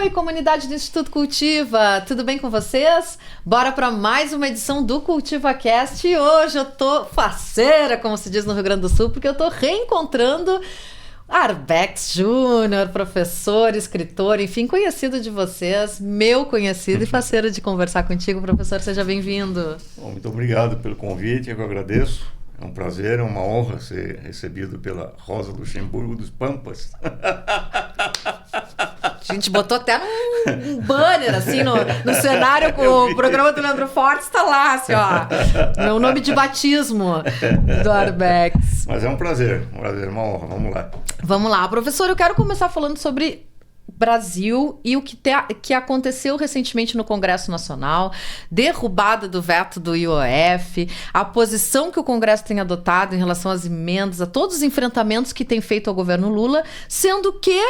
Oi, comunidade do Instituto Cultiva, tudo bem com vocês? Bora para mais uma edição do CultivaCast e hoje eu tô faceira, como se diz no Rio Grande do Sul, porque eu tô reencontrando Arbex Júnior, professor, escritor, enfim, conhecido de vocês, meu conhecido e faceiro de conversar contigo, professor, seja bem-vindo. Bom, muito obrigado pelo convite, eu agradeço. É um prazer, é uma honra ser recebido pela Rosa Luxemburgo dos Pampas. A gente botou até um banner, assim, no cenário com o programa do Leandro Fortes, tá lá, assim, ó. Meu nome de batismo do Arbex. Mas é um prazer, uma honra, vamos lá. Vamos lá, professor, eu quero começar falando sobre Brasil e o que aconteceu recentemente no Congresso Nacional, derrubada do veto do IOF, a posição que o Congresso tem adotado em relação às emendas, a todos os enfrentamentos que tem feito ao governo Lula, sendo que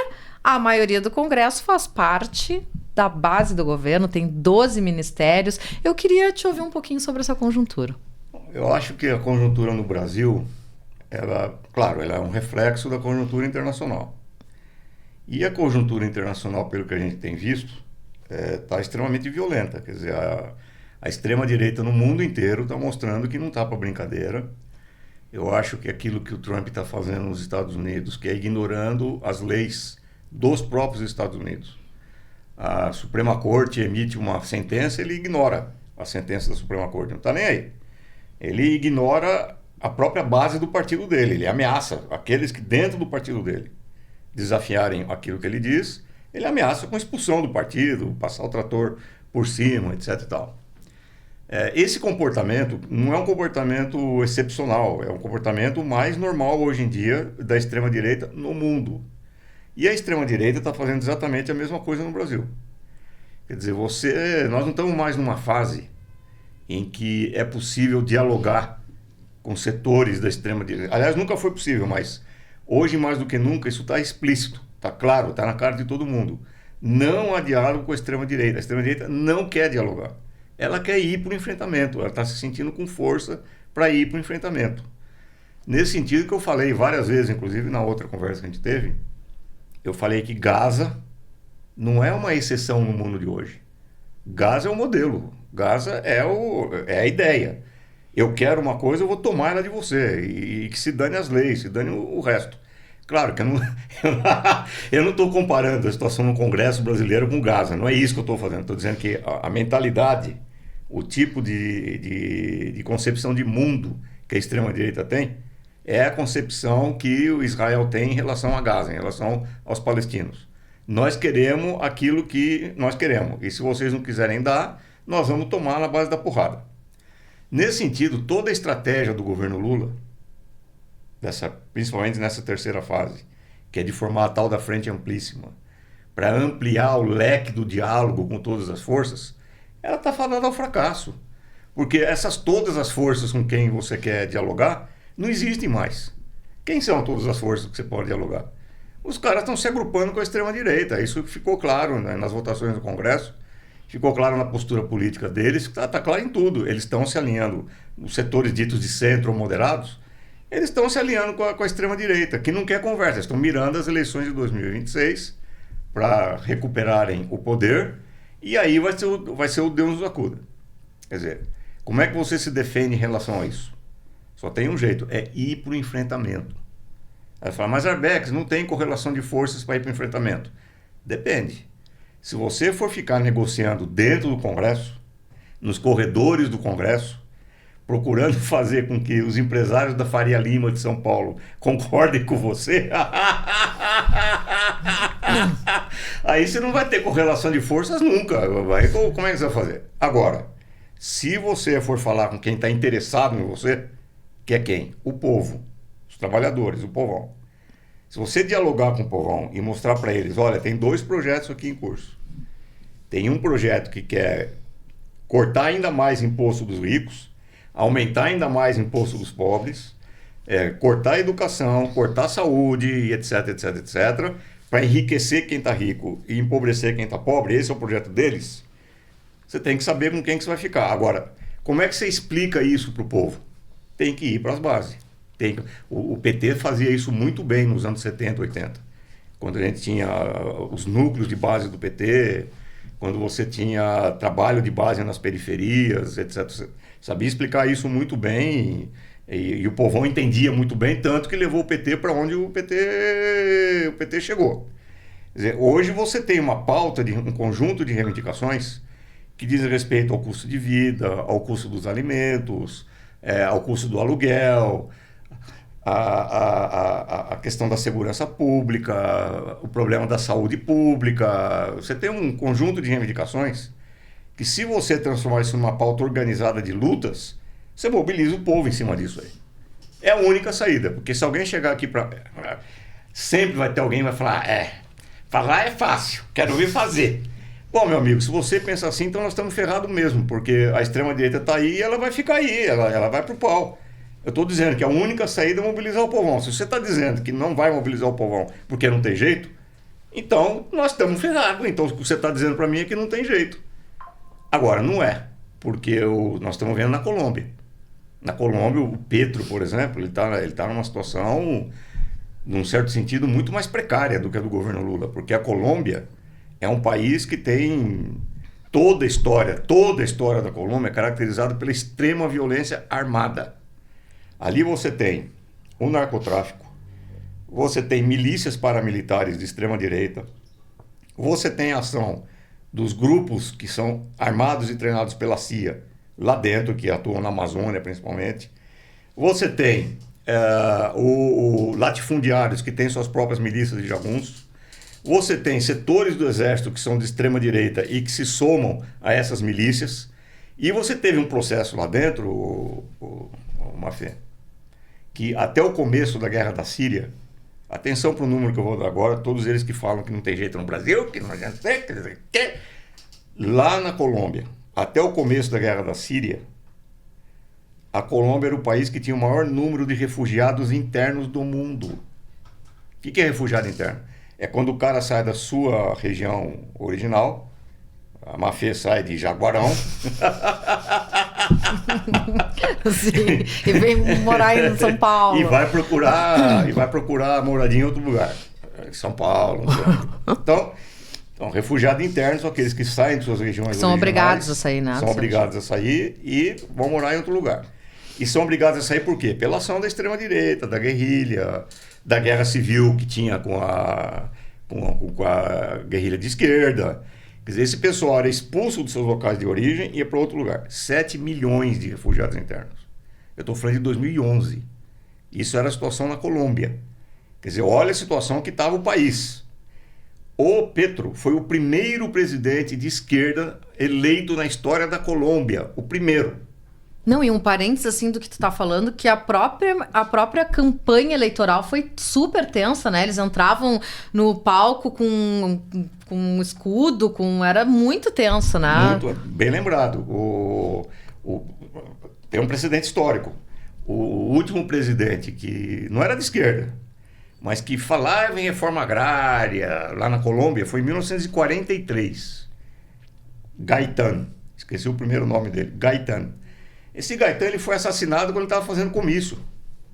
a maioria do Congresso faz parte da base do governo, tem 12 ministérios. Eu queria te ouvir um pouquinho sobre essa conjuntura. Eu acho que a conjuntura no Brasil, ela é um reflexo da conjuntura internacional. E a conjuntura internacional, pelo que a gente tem visto, está extremamente violenta. Quer dizer, a extrema-direita no mundo inteiro está mostrando que não está para brincadeira. Eu acho que aquilo que o Trump está fazendo nos Estados Unidos, que é ignorando as leis dos próprios Estados Unidos. A Suprema Corte emite uma sentença, ele ignora a sentença da Suprema Corte, não está nem aí. Ele ignora a própria base do partido dele, ele ameaça aqueles que dentro do partido dele desafiarem aquilo que ele diz, ele ameaça com expulsão do partido, passar o trator por cima, etc. e tal. Esse comportamento não é um comportamento excepcional, é um comportamento mais normal hoje em dia da extrema-direita no mundo. E a extrema-direita está fazendo exatamente a mesma coisa no Brasil. Quer dizer, nós não estamos mais numa fase em que é possível dialogar com setores da extrema-direita. Aliás, nunca foi possível, mas hoje, mais do que nunca, isso está explícito, está claro, está na cara de todo mundo. Não há diálogo com a extrema-direita. A extrema-direita não quer dialogar. Ela quer ir para o enfrentamento, ela está se sentindo com força para ir para o enfrentamento. Nesse sentido que eu falei várias vezes, inclusive na outra conversa que a gente teve, eu falei que Gaza não é uma exceção no mundo de hoje. Gaza é o modelo, Gaza é a ideia. Eu quero uma coisa, eu vou tomar ela de você. E que se dane as leis, se dane o resto. Claro que eu não estou comparando a situação no Congresso brasileiro com Gaza. Não é isso que eu estou fazendo. Estou dizendo que a mentalidade, o tipo de concepção de mundo que a extrema-direita tem, é a concepção que o Israel tem em relação a Gaza, em relação aos palestinos. Nós queremos aquilo que nós queremos. E se vocês não quiserem dar, nós vamos tomar na base da porrada. Nesse sentido, toda a estratégia do governo Lula, principalmente nessa terceira fase, que é de formar a tal da frente amplíssima, para ampliar o leque do diálogo com todas as forças, ela está fadada ao fracasso. Porque todas as forças com quem você quer dialogar não existem mais. Quem são todas as forças que você pode dialogar? Os caras estão se agrupando com a extrema-direita. Isso ficou claro, né, nas votações do Congresso. Ficou claro na postura política deles, que está claro em tudo. Eles estão se alinhando, os setores ditos de centro ou moderados, eles estão se alinhando com a extrema-direita, que não quer conversa. Eles estão mirando as eleições de 2026 para recuperarem o poder, e aí vai ser o Deus nos acuda. Quer dizer, como é que você se defende em relação a isso? Só tem um jeito, é ir para o enfrentamento. Aí fala, mas Arbex, não tem correlação de forças para ir para o enfrentamento. Depende. Se você for ficar negociando dentro do Congresso, nos corredores do Congresso, procurando fazer com que os empresários da Faria Lima de São Paulo concordem com você, aí você não vai ter correlação de forças nunca. Como é que você vai fazer? Agora, se você for falar com quem está interessado em você, que é quem? O povo, os trabalhadores, o povão. Se você dialogar com o povão e mostrar para eles, olha, tem 2 projetos aqui em curso. Tem um projeto que quer cortar ainda mais imposto dos ricos, aumentar ainda mais imposto dos pobres, cortar a educação, cortar a saúde, etc, etc, etc, para enriquecer quem está rico e empobrecer quem está pobre. Esse é o projeto deles. Você tem que saber com quem que você vai ficar. Agora, como é que você explica isso para o povo? Tem que ir para as bases. O PT fazia isso muito bem nos anos 70, 80. quando a gente tinha os núcleos de base do PT, quando você tinha trabalho de base nas periferias, etc. Você sabia explicar isso muito bem e o povão entendia muito bem, tanto que levou o PT para onde o PT chegou. Quer dizer, hoje você tem uma pauta, um conjunto de reivindicações que diz respeito ao custo de vida, ao custo dos alimentos, ao custo do aluguel, a questão da segurança pública, o problema da saúde pública. Você tem um conjunto de reivindicações que, se você transformar isso numa pauta organizada de lutas, você mobiliza o povo em cima disso aí. É a única saída, porque se alguém chegar aqui para... Sempre vai ter alguém que vai falar, falar é fácil, quero ver fazer. Bom, meu amigo, se você pensa assim, então nós estamos ferrados mesmo, porque a extrema-direita está aí e ela vai ficar aí, ela vai pro pau. Eu estou dizendo que a única saída é mobilizar o povão. Se você está dizendo que não vai mobilizar o povão porque não tem jeito, então nós estamos ferrados. Então o que você está dizendo para mim é que não tem jeito. Agora, não é, porque nós estamos vendo na Colômbia. Na Colômbia, o Petro, por exemplo, ele tá numa situação, num certo sentido, muito mais precária do que a do governo Lula, porque a Colômbia é um país que tem toda a história da Colômbia é caracterizada pela extrema violência armada. Ali você tem o narcotráfico, você tem milícias paramilitares de extrema direita, você tem a ação dos grupos que são armados e treinados pela CIA, lá dentro, que atuam na Amazônia principalmente. Você tem latifundiários que têm suas próprias milícias de jagunços. Você tem setores do exército que são de extrema direita e que se somam a essas milícias. E você teve um processo lá dentro, o Mafê, que até o começo da guerra da Síria, atenção para o número que eu vou dar agora, todos eles que falam que não tem jeito no Brasil, que não adianta ser, que... Lá na Colômbia, até o começo da guerra da Síria, a Colômbia era o país que tinha o maior número de refugiados internos do mundo. O que é refugiado interno? É quando o cara sai da sua região original, a Mafê sai de Jaguarão. Sim, e vem morar em São Paulo. E vai procurar moradia em outro lugar. São Paulo. Então, refugiados internos são aqueles que saem de suas regiões são originais. Obrigados a sair, né? São obrigados a sair e vão morar em outro lugar. E são obrigados a sair por quê? Pela ação da extrema-direita, da guerrilha, da guerra civil que tinha com a guerrilha de esquerda. Quer dizer, esse pessoal era expulso dos seus locais de origem e ia para outro lugar. 7 milhões de refugiados internos. Eu estou falando de 2011. Isso era a situação na Colômbia. Quer dizer, olha a situação que estava o país. O Petro foi o primeiro presidente de esquerda eleito na história da Colômbia. O primeiro. Não, e um parênteses assim do que tu tá falando, que a própria campanha eleitoral foi super tensa, né? Eles entravam no palco com um escudo, era muito tenso, né? Muito, bem lembrado. Tem um precedente histórico. O último presidente que não era de esquerda, mas que falava em reforma agrária lá na Colômbia foi em 1943. Gaitán. Esqueci o primeiro nome dele. Gaitán. Esse Gaitán, ele foi assassinado quando ele estava fazendo comício.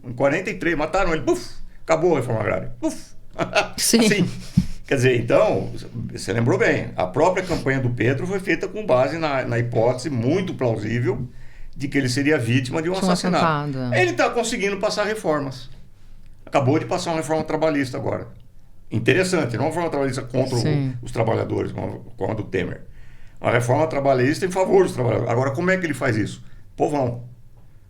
Em 43, mataram ele. Puf! Acabou a reforma agrária. Puf! Sim. Assim. Quer dizer, então, você lembrou bem, a própria campanha do Petro foi feita com base na hipótese muito plausível de que ele seria vítima de um assassinato. Ele está conseguindo passar reformas. Acabou de passar uma reforma trabalhista agora. Interessante, não uma reforma trabalhista contra os trabalhadores, como a do Temer. Uma reforma trabalhista em favor dos trabalhadores. Agora, como é que ele faz isso? Povão.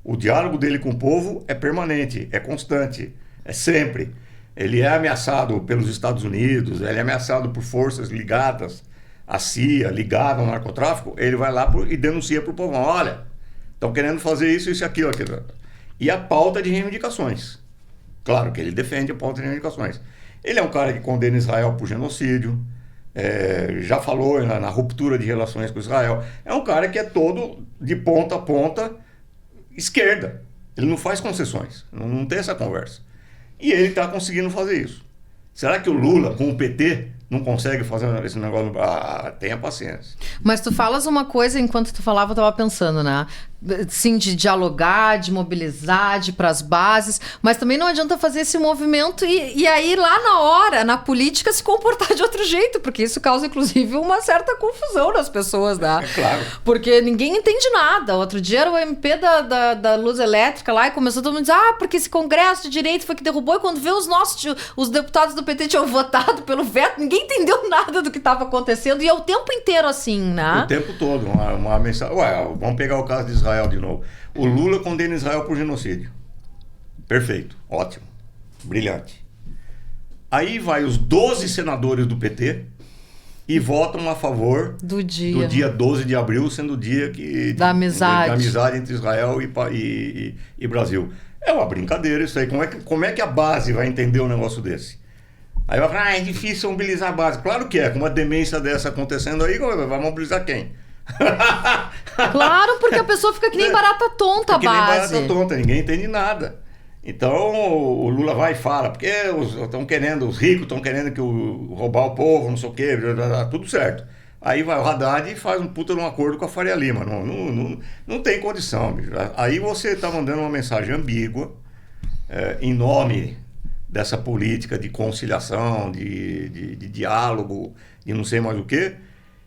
O diálogo dele com o povo é permanente, é constante, é sempre. Ele é ameaçado pelos Estados Unidos, ele é ameaçado por forças ligadas à CIA, ligadas ao narcotráfico, ele vai lá e denuncia para o povão. Olha, estão querendo fazer isso, isso e aquilo. E a pauta de reivindicações. Claro que ele defende a pauta de reivindicações. Ele é um cara que condena Israel por genocídio, já falou na ruptura de relações com Israel. É um cara que é todo de ponta a ponta esquerda. Ele não faz concessões, não tem essa conversa. E ele está conseguindo fazer isso. Será que o Lula, com o PT, não consegue fazer esse negócio? Tenha paciência. Mas tu falas uma coisa, enquanto tu falava, eu estava pensando, né? sim, de dialogar, de mobilizar, de ir para as bases, mas também não adianta fazer esse movimento e aí lá na hora, na política, se comportar de outro jeito, porque isso causa, inclusive, uma certa confusão nas pessoas, né? É claro. Porque ninguém entende nada. Outro dia era o MP da luz elétrica lá e começou todo mundo a dizer, porque esse congresso de direito foi que derrubou, e quando vê os deputados do PT tinham votado pelo veto, ninguém entendeu nada do que estava acontecendo, e é o tempo inteiro assim, né? O tempo todo, uma mensagem. Vamos pegar o caso de Israel de novo. O Lula condena Israel por genocídio. Perfeito, ótimo, brilhante. Aí vai os 12 senadores do PT e votam a favor do dia 12 de abril, sendo o dia da amizade entre Israel e Brasil. É uma brincadeira isso aí. Como é que a base vai entender um negócio desse? Aí vai falar, é difícil mobilizar a base. Claro que é, com uma demência dessa acontecendo aí, vai mobilizar quem? Claro, porque a pessoa fica que nem barata tonta, a base. Que nem barata tonta, ninguém entende nada. Então o Lula vai e fala, porque os ricos estão querendo roubar o povo, não sei o quê, tudo certo. Aí vai o Haddad e faz um puta de um acordo com a Faria Lima. Não tem condição, bicho. Aí você está mandando uma mensagem ambígua, em nome dessa política de conciliação, de diálogo, de não sei mais o quê,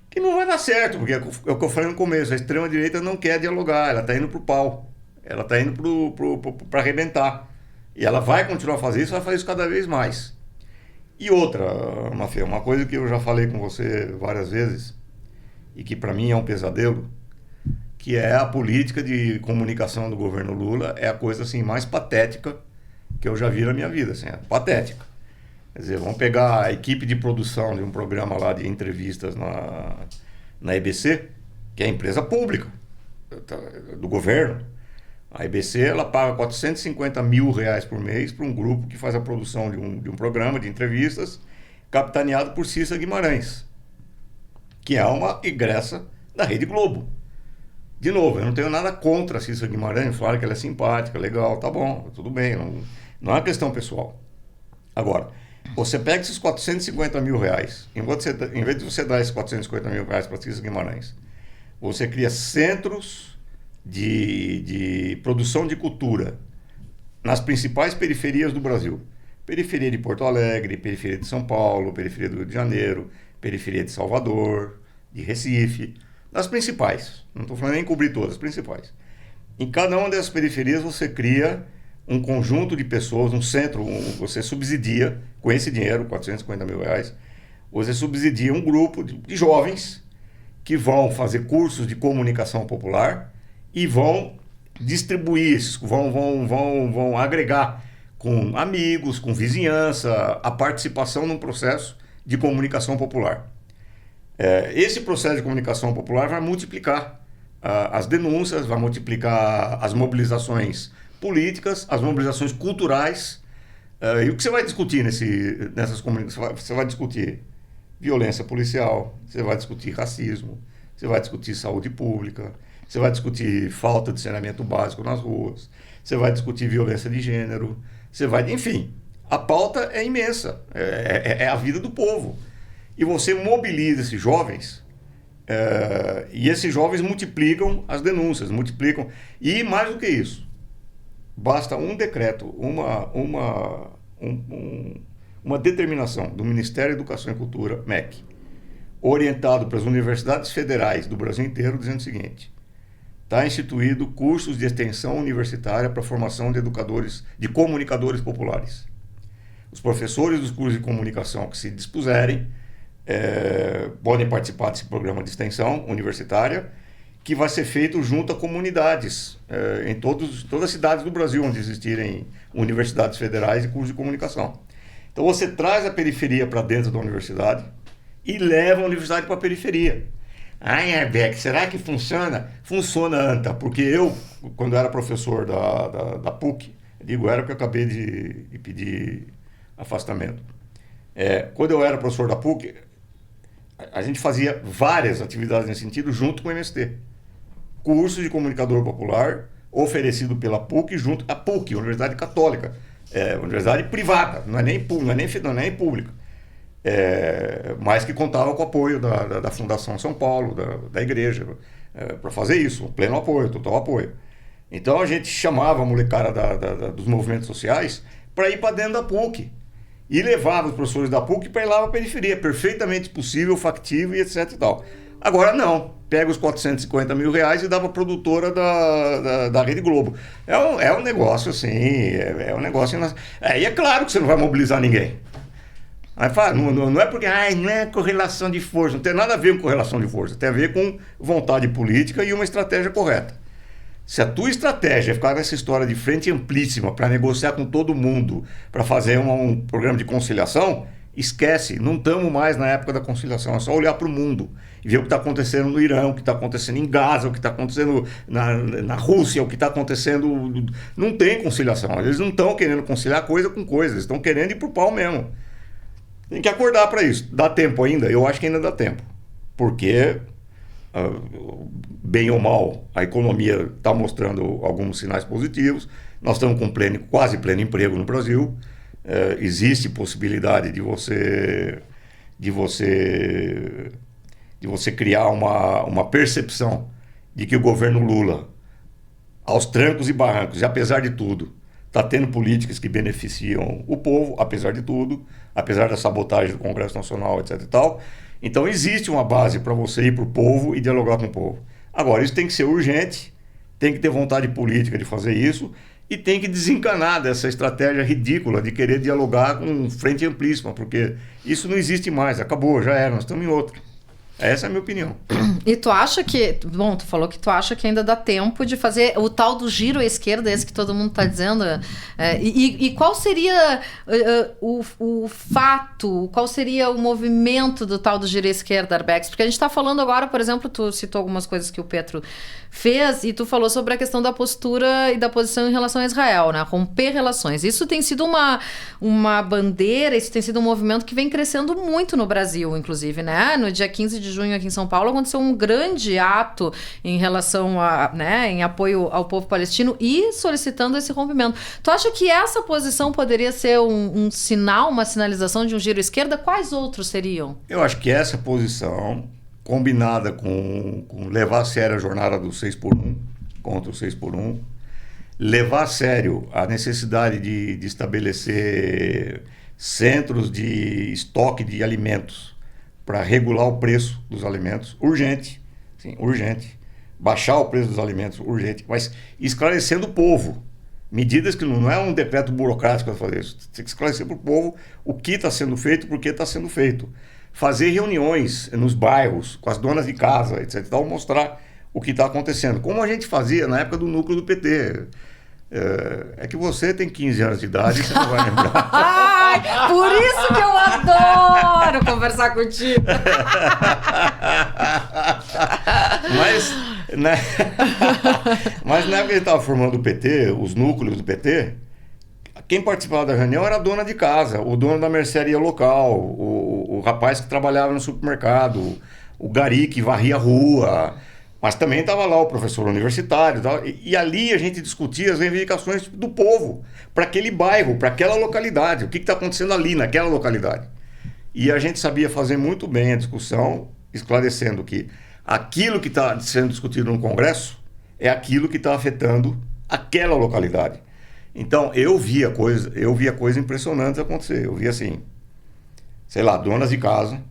que não vai dar certo, porque é o que eu falei no começo, a extrema-direita não quer dialogar, ela está indo pro pau, ela está indo para arrebentar. E ela vai continuar a fazer isso, vai fazer isso cada vez mais. E outra, Mafê, uma coisa que eu já falei com você várias vezes, e que para mim é um pesadelo, que é a política de comunicação do governo Lula, é a coisa assim mais patética que eu já vi na minha vida, assim, é patética. Quer dizer, vamos pegar a equipe de produção de um programa lá de entrevistas na EBC, que é a empresa pública do governo. A EBC, ela paga R$450 mil por mês para um grupo que faz a produção de um programa de entrevistas capitaneado por Cissa Guimarães, que é uma egressa da Rede Globo. De novo, eu não tenho nada contra a Cissa Guimarães, falar que ela é simpática, legal, tá bom, tudo bem, não é uma questão pessoal. Agora, você pega esses R$450 mil, em vez de você dar esses R$450 mil para a Cissa Guimarães, você cria centros de produção de cultura nas principais periferias do Brasil. Periferia de Porto Alegre, periferia de São Paulo, periferia do Rio de Janeiro, periferia de Salvador, de Recife, das principais. Não estou falando nem cobrir todas, as principais. Em cada uma dessas periferias você cria um conjunto de pessoas, um centro, você subsidia, com esse dinheiro, R$450 mil, você subsidia um grupo de jovens que vão fazer cursos de comunicação popular e vão distribuir, vão agregar com amigos, com vizinhança, a participação num processo de comunicação popular. Esse processo de comunicação popular vai multiplicar as denúncias, vai multiplicar as mobilizações políticas, as mobilizações culturais. E o que você vai discutir nessas comunicações? Você vai discutir violência policial, você vai discutir racismo, você vai discutir saúde pública, você vai discutir falta de saneamento básico nas ruas, você vai discutir violência de gênero, enfim, a pauta é imensa, é a vida do povo. E você mobiliza esses jovens, e esses jovens multiplicam as denúncias, e mais do que isso, basta um decreto, uma determinação do Ministério da Educação e Cultura, MEC, orientado para as universidades federais do Brasil inteiro, dizendo o seguinte: está instituído cursos de extensão universitária para a formação de comunicadores populares. Os professores dos cursos de comunicação que se dispuserem podem participar desse programa de extensão universitária, que vai ser feito junto a comunidades em todas as cidades do Brasil onde existirem universidades federais e cursos de comunicação. Então você traz a periferia para dentro da universidade e leva a universidade para a periferia. Beck, será que funciona? Funciona, Anta, porque eu, quando era professor da PUC, era porque eu acabei de pedir afastamento. Quando eu era professor da PUC, a gente fazia várias atividades nesse sentido junto com o MST. Curso de comunicador popular oferecido pela PUC junto à PUC, Universidade Católica, universidade privada, não é nem pública. Mas que contava com o apoio da Fundação São Paulo, da igreja, para fazer isso, pleno apoio, total apoio. Então a gente chamava a molecada dos movimentos sociais para ir para dentro da PUC e levava os professores da PUC para ir lá para a periferia, perfeitamente possível, factível e etc e tal. Agora não, pega os 450 mil reais e dá para a produtora da Rede Globo. É um negócio assim, é um negócio... E é claro que você não vai mobilizar ninguém. Aí fala, não é porque não é correlação de força, não tem nada a ver com correlação de força, tem a ver com vontade política e uma estratégia correta. Se a tua estratégia é ficar nessa história de frente amplíssima para negociar com todo mundo, para fazer um programa de conciliação, esquece, não estamos mais na época da conciliação, é só olhar para o mundo e ver o que está acontecendo no Irã, o que está acontecendo em Gaza, o que está acontecendo na Rússia, o que está acontecendo... Não tem conciliação, eles não estão querendo conciliar coisa com coisa, eles estão querendo ir pro pau mesmo. Tem que acordar para isso. Dá tempo ainda? Eu acho que ainda dá tempo, porque... bem ou mal, a economia está mostrando alguns sinais positivos. Nós estamos com quase pleno emprego no Brasil. Existe possibilidade de você criar uma percepção de que o governo Lula, aos trancos e barrancos, e apesar de tudo, está tendo políticas que beneficiam o povo, apesar de tudo, apesar da sabotagem do Congresso Nacional, etc. e tal. Então existe uma base para você ir para o povo e dialogar com o povo. Agora, isso tem que ser urgente, tem que ter vontade política de fazer isso e tem que desencanar dessa estratégia ridícula de querer dialogar com frente amplíssima, porque isso não existe mais, acabou, já era, nós estamos em outra. Essa é a minha opinião. E tu acha que... Bom, tu falou que tu acha que ainda dá tempo de fazer o tal do giro à esquerda, esse que todo mundo está dizendo. E qual seria o fato, qual seria o movimento do tal do giro à esquerda, Arbex? Porque a gente está falando agora, por exemplo, tu citou algumas coisas que o Petro fez e tu falou sobre a questão da postura e da posição em relação a Israel, né? Romper relações. Isso tem sido uma bandeira, isso tem sido um movimento que vem crescendo muito no Brasil, inclusive, né? No dia 15 de junho aqui em São Paulo aconteceu um grande ato em relação a, né, em apoio ao povo palestino e solicitando esse rompimento. Tu acha que essa posição poderia ser um sinal, uma sinalização de um giro à esquerda? Quais outros seriam? Eu acho que essa posição, combinada com levar a sério a jornada do 6x1, contra o 6x1, levar a sério a necessidade de estabelecer centros de estoque de alimentos para regular o preço dos alimentos, urgente, sim, urgente. Baixar o preço dos alimentos, urgente, mas esclarecendo o povo. Medidas que não é um decreto burocrático para fazer isso. Tem que esclarecer para o povo o que está sendo feito, por que está sendo feito. Fazer reuniões nos bairros, com as donas de casa, etc. Então, mostrar o que está acontecendo. Como a gente fazia na época do núcleo do PT. É que você tem 15 anos de idade e você não vai lembrar. Ai, por isso que eu adoro conversar contigo. Mas na época que ele estava formando o PT, os núcleos do PT, quem participava da reunião era a dona de casa, o dono da mercearia local, o rapaz que trabalhava no supermercado, o gari que varria a rua. Mas também estava lá o professor universitário e ali a gente discutia as reivindicações do povo para aquele bairro, para aquela localidade, o que está acontecendo ali naquela localidade. E a gente sabia fazer muito bem a discussão, esclarecendo que aquilo que está sendo discutido no Congresso é aquilo que está afetando aquela localidade. Então eu via coisas impressionantes acontecer. Eu via assim, sei lá, donas de casa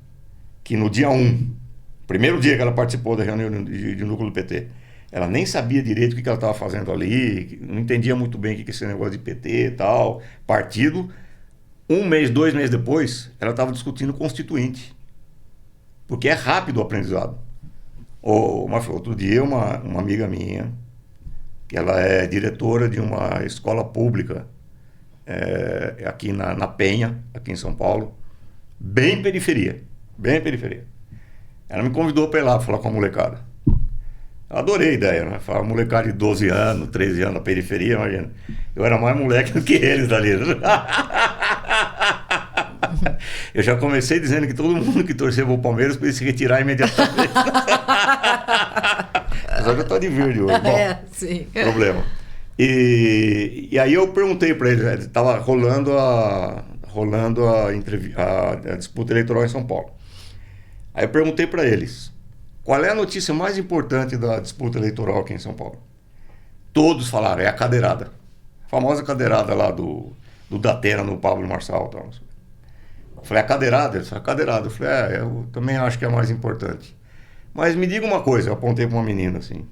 que no dia 1, primeiro dia que ela participou da reunião de núcleo do PT, ela nem sabia direito o que ela estava fazendo ali, não entendia muito bem o que esse negócio de PT e tal, partido. 1 mês, 2 meses depois, ela estava discutindo constituinte. Porque é rápido o aprendizado. Outro dia, uma amiga minha, que ela é diretora de uma escola pública aqui na Penha, aqui em São Paulo, bem periferia. Ela me convidou para ir lá falar com a molecada. Eu adorei a ideia, né? Falar molecada de 12 anos, 13 anos na periferia, imagina. Eu era mais moleque do que eles dali. Eu já comecei dizendo que todo mundo que torceu para o Palmeiras podia se retirar imediatamente. Mas eu já estou de verde hoje. Bom, sim. Problema. E aí eu perguntei para eles, estava rolando a disputa eleitoral em São Paulo. Aí eu perguntei para eles, Qual é a notícia mais importante da disputa eleitoral aqui em São Paulo? Todos falaram, é a cadeirada. A famosa cadeirada lá do Datena no Pablo Marçal. Tal. Eu falei, a cadeirada? Ele disse, a cadeirada. Eu falei, eu também acho que é a mais importante. Mas me diga uma coisa, eu apontei para uma menina assim.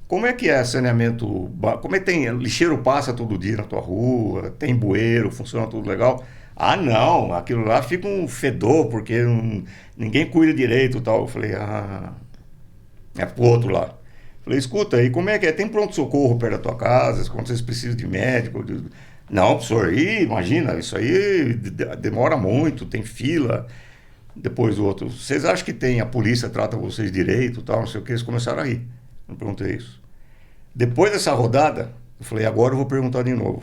Como é que é saneamento? Como é que tem? Lixeiro passa todo dia na tua rua, tem bueiro, funciona tudo legal? Ah, não, aquilo lá fica um fedor, porque ninguém cuida direito e tal. Eu falei, é pro outro lá. Falei, escuta, e como é que é? Tem pronto-socorro perto da tua casa, quando vocês precisam de médico? Não, professor, imagina, isso aí demora muito, tem fila. Depois o outro, vocês acham que tem, a polícia trata vocês direito e tal, não sei o que, eles começaram a rir. Eu perguntei isso. Depois dessa rodada, eu falei, agora eu vou perguntar de novo.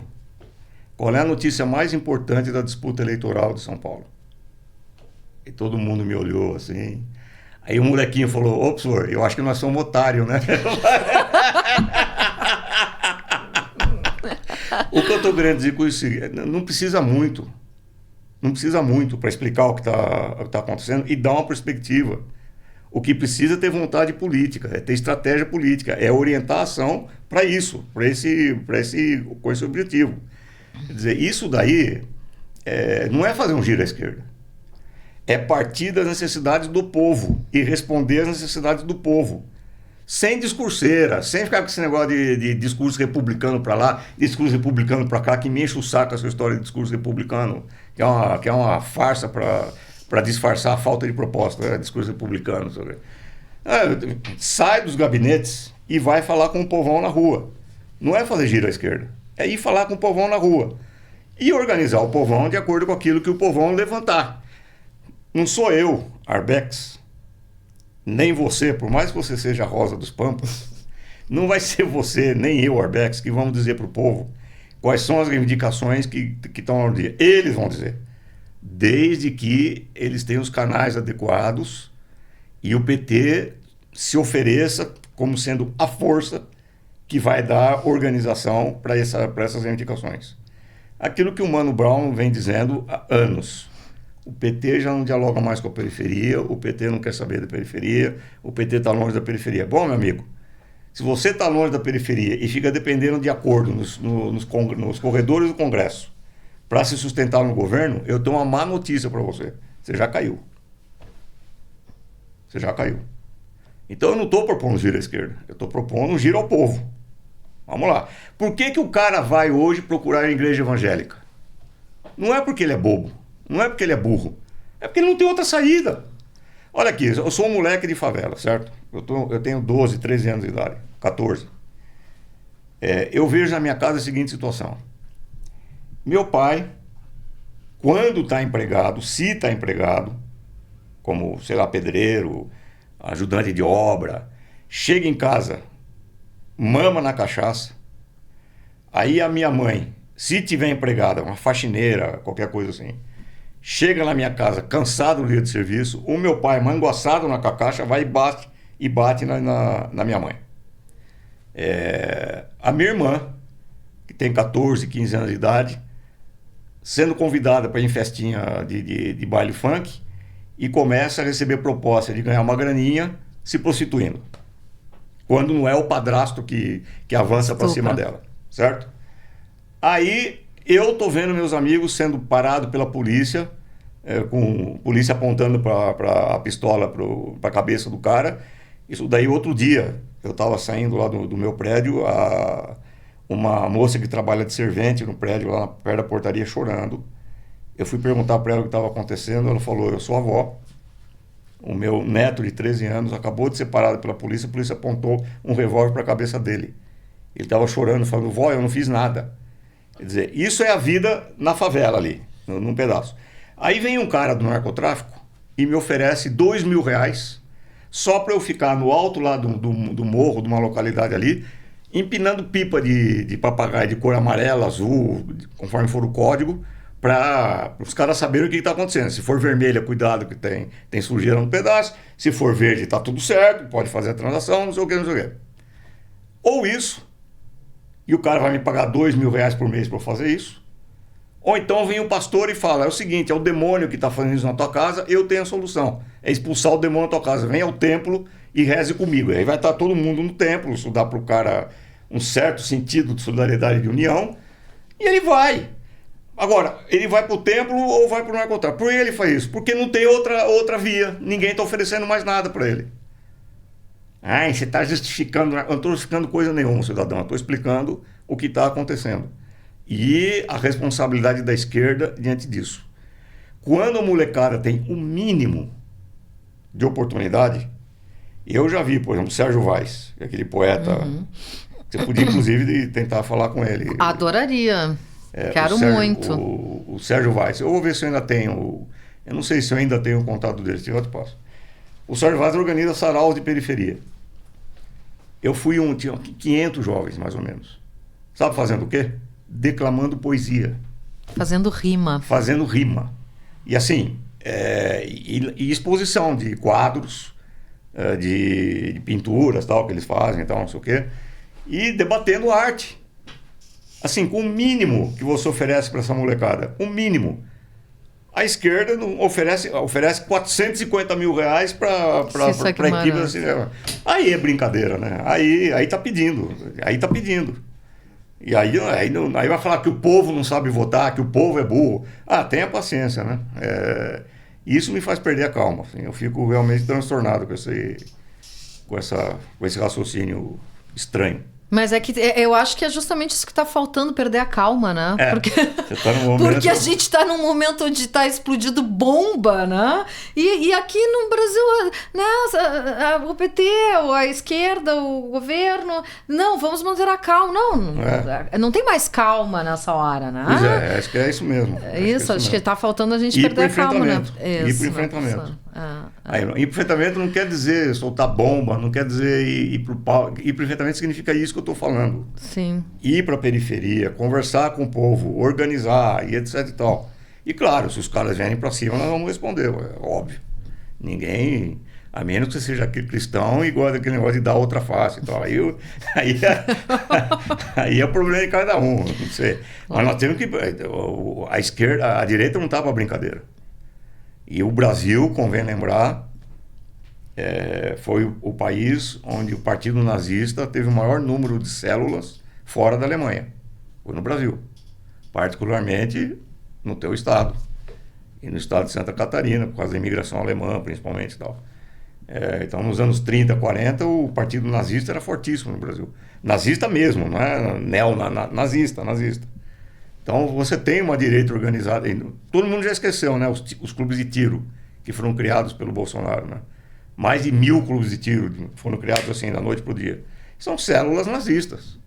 Qual é a notícia mais importante da disputa eleitoral de São Paulo? E todo mundo me olhou assim. Aí o molequinho falou, ô professor, eu acho que nós somos otários, né? O que eu estou querendo dizer com isso, não precisa muito. Não precisa muito para explicar o que tá acontecendo e dar uma perspectiva. O que precisa é ter vontade política, é ter estratégia política, é orientar a ação para isso, com esse objetivo. Quer dizer, isso daí não é fazer um giro à esquerda. É partir das necessidades do povo e responder às necessidades do povo. Sem discurseira, sem ficar com esse negócio de discurso republicano para lá, discurso republicano para cá, que me enche o saco essa história de discurso republicano, que é uma farsa para disfarçar a falta de proposta, discurso republicano. Sai dos gabinetes e vai falar com o povão na rua. Não é fazer giro à esquerda, é ir falar com o povão na rua. E organizar o povão de acordo com aquilo que o povão levantar. Não sou eu, Arbex, nem você, por mais que você seja a Rosa dos Pampas, não vai ser você, nem eu, Arbex, que vamos dizer para o povo quais são as reivindicações que estão no dia. Eles vão dizer. Desde que eles tenham os canais adequados e o PT se ofereça como sendo a força que vai dar organização para essas reivindicações. Aquilo que o Mano Brown vem dizendo há anos. O PT já não dialoga mais com a periferia, o PT não quer saber da periferia, o PT está longe da periferia. Bom, meu amigo, se você está longe da periferia e fica dependendo de acordo nos corredores do Congresso para se sustentar no governo, eu tenho uma má notícia para você. Você já caiu. Você já caiu. Então eu não estou propondo um giro à esquerda, eu estou propondo um giro ao povo. Vamos lá. Por que o cara vai hoje procurar a igreja evangélica? Não é porque ele é bobo, não é porque ele é burro, é porque ele não tem outra saída. Olha aqui, eu sou um moleque de favela, certo? Eu tenho 12, 13 anos de idade, 14. Eu vejo na minha casa a seguinte situação. Meu pai, quando está empregado, se está empregado, como, sei lá, pedreiro, ajudante de obra, chega em casa, mama na cachaça, aí a minha mãe, se tiver empregada, uma faxineira, qualquer coisa assim, chega na minha casa cansado do dia de serviço, o meu pai, manguaçado na cacaxa, vai e bate na minha mãe. A minha irmã, que tem 14, 15 anos de idade, sendo convidada para ir em festinha de baile funk e começa a receber proposta de ganhar uma graninha se prostituindo. Quando não é o padrasto que avança para cima dela, certo? Aí eu tô vendo meus amigos sendo parados pela polícia, com a polícia apontando para a pistola para a cabeça do cara. Isso daí outro dia, eu estava saindo lá do meu prédio, uma moça que trabalha de servente no prédio, lá perto da portaria, chorando. Eu fui perguntar para ela o que estava acontecendo, ela falou, eu sou avó. O meu neto de 13 anos acabou de ser parado pela polícia, a polícia apontou um revólver para a cabeça dele. Ele estava chorando, falando, vó, eu não fiz nada. Quer dizer, isso é a vida na favela ali, num pedaço. Aí vem um cara do narcotráfico e me oferece R$2.000 só para eu ficar no alto lá do morro, de uma localidade ali, empinando pipa de papagaio de cor amarela, azul, conforme for o código, para os caras saberem o que está acontecendo. Se for vermelha, cuidado que tem sujeira no pedaço. Se for verde, está tudo certo, pode fazer a transação, não sei o que, não sei o que. Ou isso, e o cara vai me pagar R$2.000 por mês para fazer isso, Ou então vem o pastor e fala, é o seguinte, é o demônio que está fazendo isso na tua casa, eu tenho a solução. É expulsar o demônio da tua casa. Vem ao templo e reze comigo. Aí vai estar todo mundo no templo, isso dá para o cara um certo sentido de solidariedade e de união, e ele vai. Agora, ele vai para o templo ou vai para o narcotráfico? Por que ele faz isso? Porque não tem outra via. Ninguém está oferecendo mais nada para ele. Ah, você está justificando. Eu não estou justificando coisa nenhuma, cidadão. Eu estou explicando o que está acontecendo. E a responsabilidade da esquerda diante disso. Quando a molecada tem o mínimo de oportunidade, eu já vi, por exemplo, Sérgio Vaz, aquele poeta. Você podia, inclusive, tentar falar com ele. Adoraria. Quero muito. O Sérgio Vaz. Eu vou ver se eu ainda tenho. Eu não sei se eu ainda tenho o contato dele, se eu te passo. O Sérgio Vaz organiza saraus de periferia. Eu fui tinha 500 jovens, mais ou menos. Sabe fazendo o quê? Declamando poesia. Fazendo rima. Fazendo rima. E assim, e exposição de quadros, de pinturas, tal, que eles fazem, tal, não sei o quê. E debatendo arte. Assim, com o mínimo que você oferece para essa molecada. O mínimo. A esquerda não oferece 450 mil reais para a equipe da cinema. Aí é brincadeira, né? Aí tá pedindo. E aí vai falar que o povo não sabe votar, que o povo é burro. Tenha paciência, né? Isso me faz perder a calma. Assim, eu fico realmente transtornado com esse raciocínio estranho. Mas é que eu acho que é justamente isso que está faltando, perder a calma, né? Porque, tá num momento... porque a gente está num momento onde está explodindo bomba, né? E aqui no Brasil, né, o PT, a esquerda, o governo, não, vamos manter a calma. Não tem mais calma nessa hora, né? Pois acho que é isso mesmo. Acho que está faltando a gente perder a calma, né? Ir para o enfrentamento. Ir para o enfrentamento não quer dizer soltar bomba, não quer dizer ir para o pau. Ir para o enfrentamento significa isso que eu estou falando. Sim. Ir para a periferia, conversar com o povo, organizar e etc e tal. E claro, se os caras vierem para cima, nós vamos responder, é óbvio. Ninguém, a menos que você seja cristão e gosta daquele negócio de dar outra face e tal. Aí é o problema de cada um, não sei. Mas nós temos que... A esquerda, a direita não está para brincadeira. E o Brasil, convém lembrar, foi o país onde o partido nazista teve o maior número de células fora da Alemanha. Foi no Brasil. Particularmente no teu estado. E no estado de Santa Catarina, por causa da imigração alemã, principalmente e tal. Então, nos anos 30, 40, o partido nazista era fortíssimo no Brasil. Nazista mesmo, não é nazista. Então, você tem uma direita organizada. Todo mundo já esqueceu, né? Os clubes de tiro que foram criados pelo Bolsonaro, né? Mais de 1000 clubes de tiro foram criados assim, da noite para o dia. São células nazistas.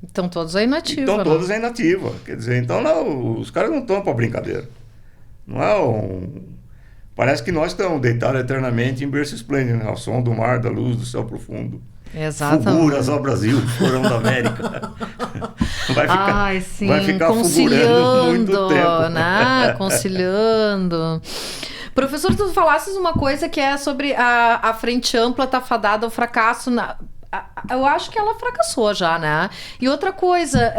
Estão todos aí nativa. Quer dizer, então os caras não estão para brincadeira. Não é Parece que nós estamos deitados eternamente em berço esplêndido, né? Ao som do mar, da luz, do céu profundo. Exatamente. Fulguras ao Brasil, florão da América. Vai ficar conciliando, muito tempo. Né? Conciliando. Professor, tu falasses uma coisa que é sobre a Frente Ampla tá fadada ao fracasso. Eu acho que ela fracassou já, né? E outra coisa,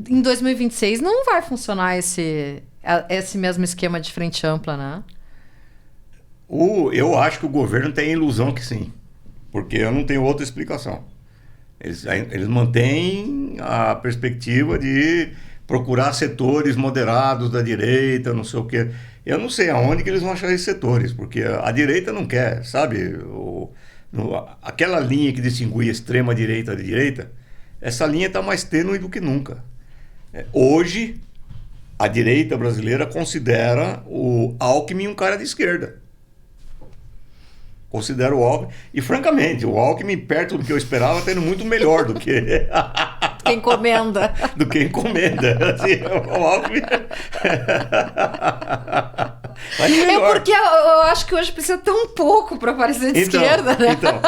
em 2026 não vai funcionar esse mesmo esquema de Frente Ampla, né? Eu acho que o governo tem a ilusão que sim. Porque eu não tenho outra explicação. Eles mantêm a perspectiva de procurar setores moderados da direita, não sei o quê. Eu não sei aonde que eles vão achar esses setores, porque a direita não quer, sabe? Aquela linha que distingue a extrema-direita da direita, essa linha está mais tênue do que nunca. Hoje, a direita brasileira considera o Alckmin um cara de esquerda. Considero o Alckmin, e francamente, o Alckmin, perto do que eu esperava, está indo muito melhor do que... Quem encomenda. Do que encomenda. Assim, o Alckmin... porque eu acho que hoje precisa tão pouco para parecer de esquerda, né? Então,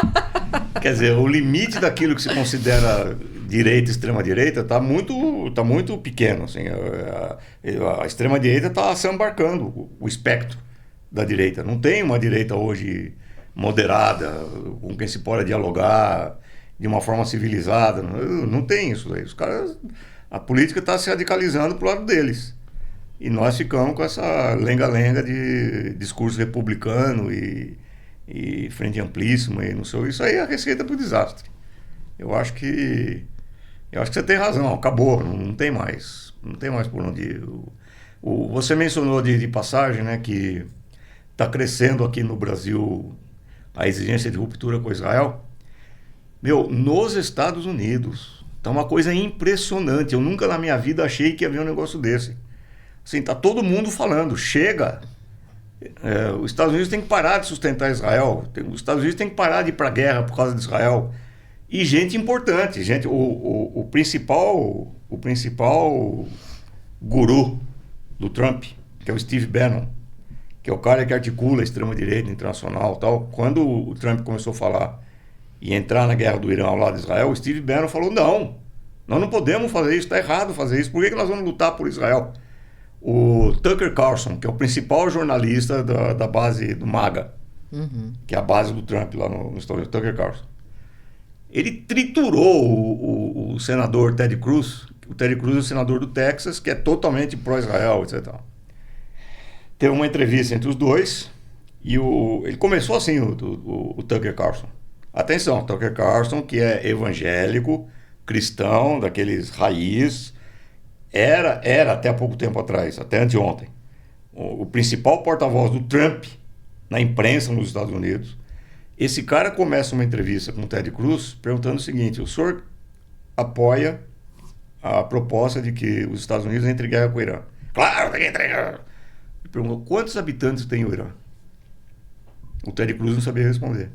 quer dizer, o limite daquilo que se considera direita e extrema-direita está muito pequeno. Assim, a extrema-direita está se embarcando o espectro da direita. Não tem uma direita hoje moderada, com quem se pode dialogar de uma forma civilizada. Não tem isso daí. Os caras, a política está se radicalizando para o lado deles. E nós ficamos com essa lenga-lenga de discurso republicano e frente amplíssima e não sei. Isso aí é a receita para o desastre. Eu acho que você tem razão, acabou, não tem mais. Não tem mais por onde ir. Você mencionou de passagem, né, que está crescendo aqui no Brasil a exigência de ruptura com Israel. Nos Estados Unidos, tá uma coisa impressionante. Eu nunca na minha vida achei que havia um negócio desse. Assim, tá todo mundo falando, chega. Os Estados Unidos tem que parar de sustentar Israel. Os Estados Unidos tem que parar de ir para a guerra por causa de Israel. E gente importante, o principal guru do Trump, que é o Steve Bannon, que é o cara que articula a extrema-direita internacional e tal. Quando o Trump começou a falar e entrar na guerra do Irã ao lado de Israel, o Steve Bannon falou, não, nós não podemos fazer isso, está errado fazer isso, por que nós vamos lutar por Israel? O Tucker Carlson, que é o principal jornalista da base do MAGA, que é a base do Trump lá no Estados Unidos, Tucker Carlson, ele triturou o senador Ted Cruz. O Ted Cruz é o senador do Texas, que é totalmente pró-Israel, etc. Teve uma entrevista entre os dois e ele começou assim, o Tucker Carlson. Atenção, Tucker Carlson, que é evangélico, cristão, daqueles raiz, era até há pouco tempo atrás, até anteontem, o principal porta-voz do Trump na imprensa nos Estados Unidos. Esse cara começa uma entrevista com o Ted Cruz perguntando o seguinte: o senhor apoia a proposta de que os Estados Unidos entrem em guerra com o Irã? Claro, tem que entregar. Ele perguntou: quantos habitantes tem o Irã? O Ted Cruz não sabia responder.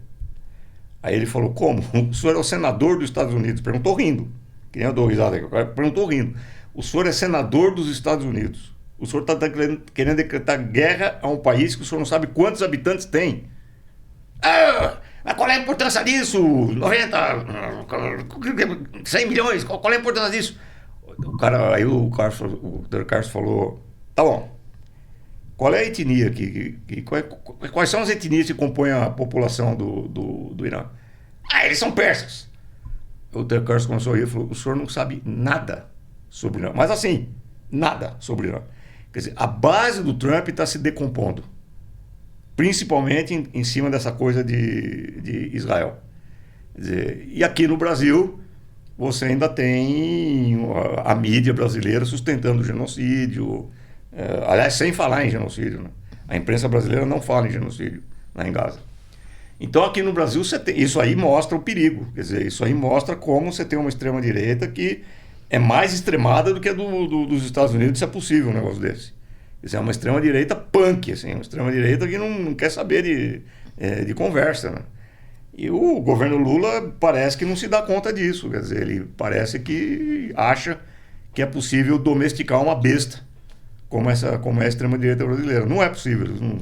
Aí ele falou: como? O senhor é o senador dos Estados Unidos? Perguntou rindo. Que nem eu dou risada aqui. O cara perguntou rindo. O senhor é senador dos Estados Unidos. O senhor está querendo decretar guerra a um país que o senhor não sabe quantos habitantes tem. Mas qual é a importância disso? 90, 100 milhões, qual é a importância disso? Aí o Carlos falou: tá bom, qual é a etnia quais são as etnias que compõem a população do Irã? Eles são persas. O Carlos começou a rir e falou: o senhor não sabe nada sobre o Irã, mas assim, nada sobre o Irã. Quer dizer, a base do Trump está se decompondo, principalmente em cima dessa coisa de Israel. Quer dizer, e aqui no Brasil, você ainda tem a mídia brasileira sustentando o genocídio, aliás, sem falar em genocídio, né? A imprensa brasileira não fala em genocídio lá em Gaza. Então, aqui no Brasil, isso aí mostra o perigo. Quer dizer, isso aí mostra como você tem uma extrema-direita que é mais extremada do que a dos Estados Unidos, se é possível um negócio desse. Isso é uma extrema-direita punk, assim, uma extrema-direita que não quer saber de conversa, né? E o governo Lula parece que não se dá conta disso. Quer dizer, ele parece que acha que é possível domesticar uma besta como é a extrema-direita brasileira. Não é possível. Não...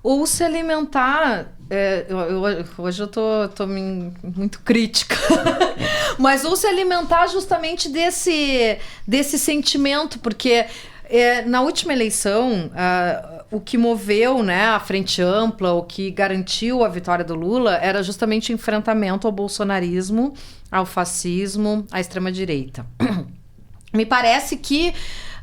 Ou se alimentar... hoje eu tô muito crítica. Mas ou se alimentar justamente desse sentimento, porque... na última eleição, o que moveu, né, a Frente Ampla, o que garantiu a vitória do Lula, era justamente o enfrentamento ao bolsonarismo, ao fascismo, à extrema-direita. Me parece que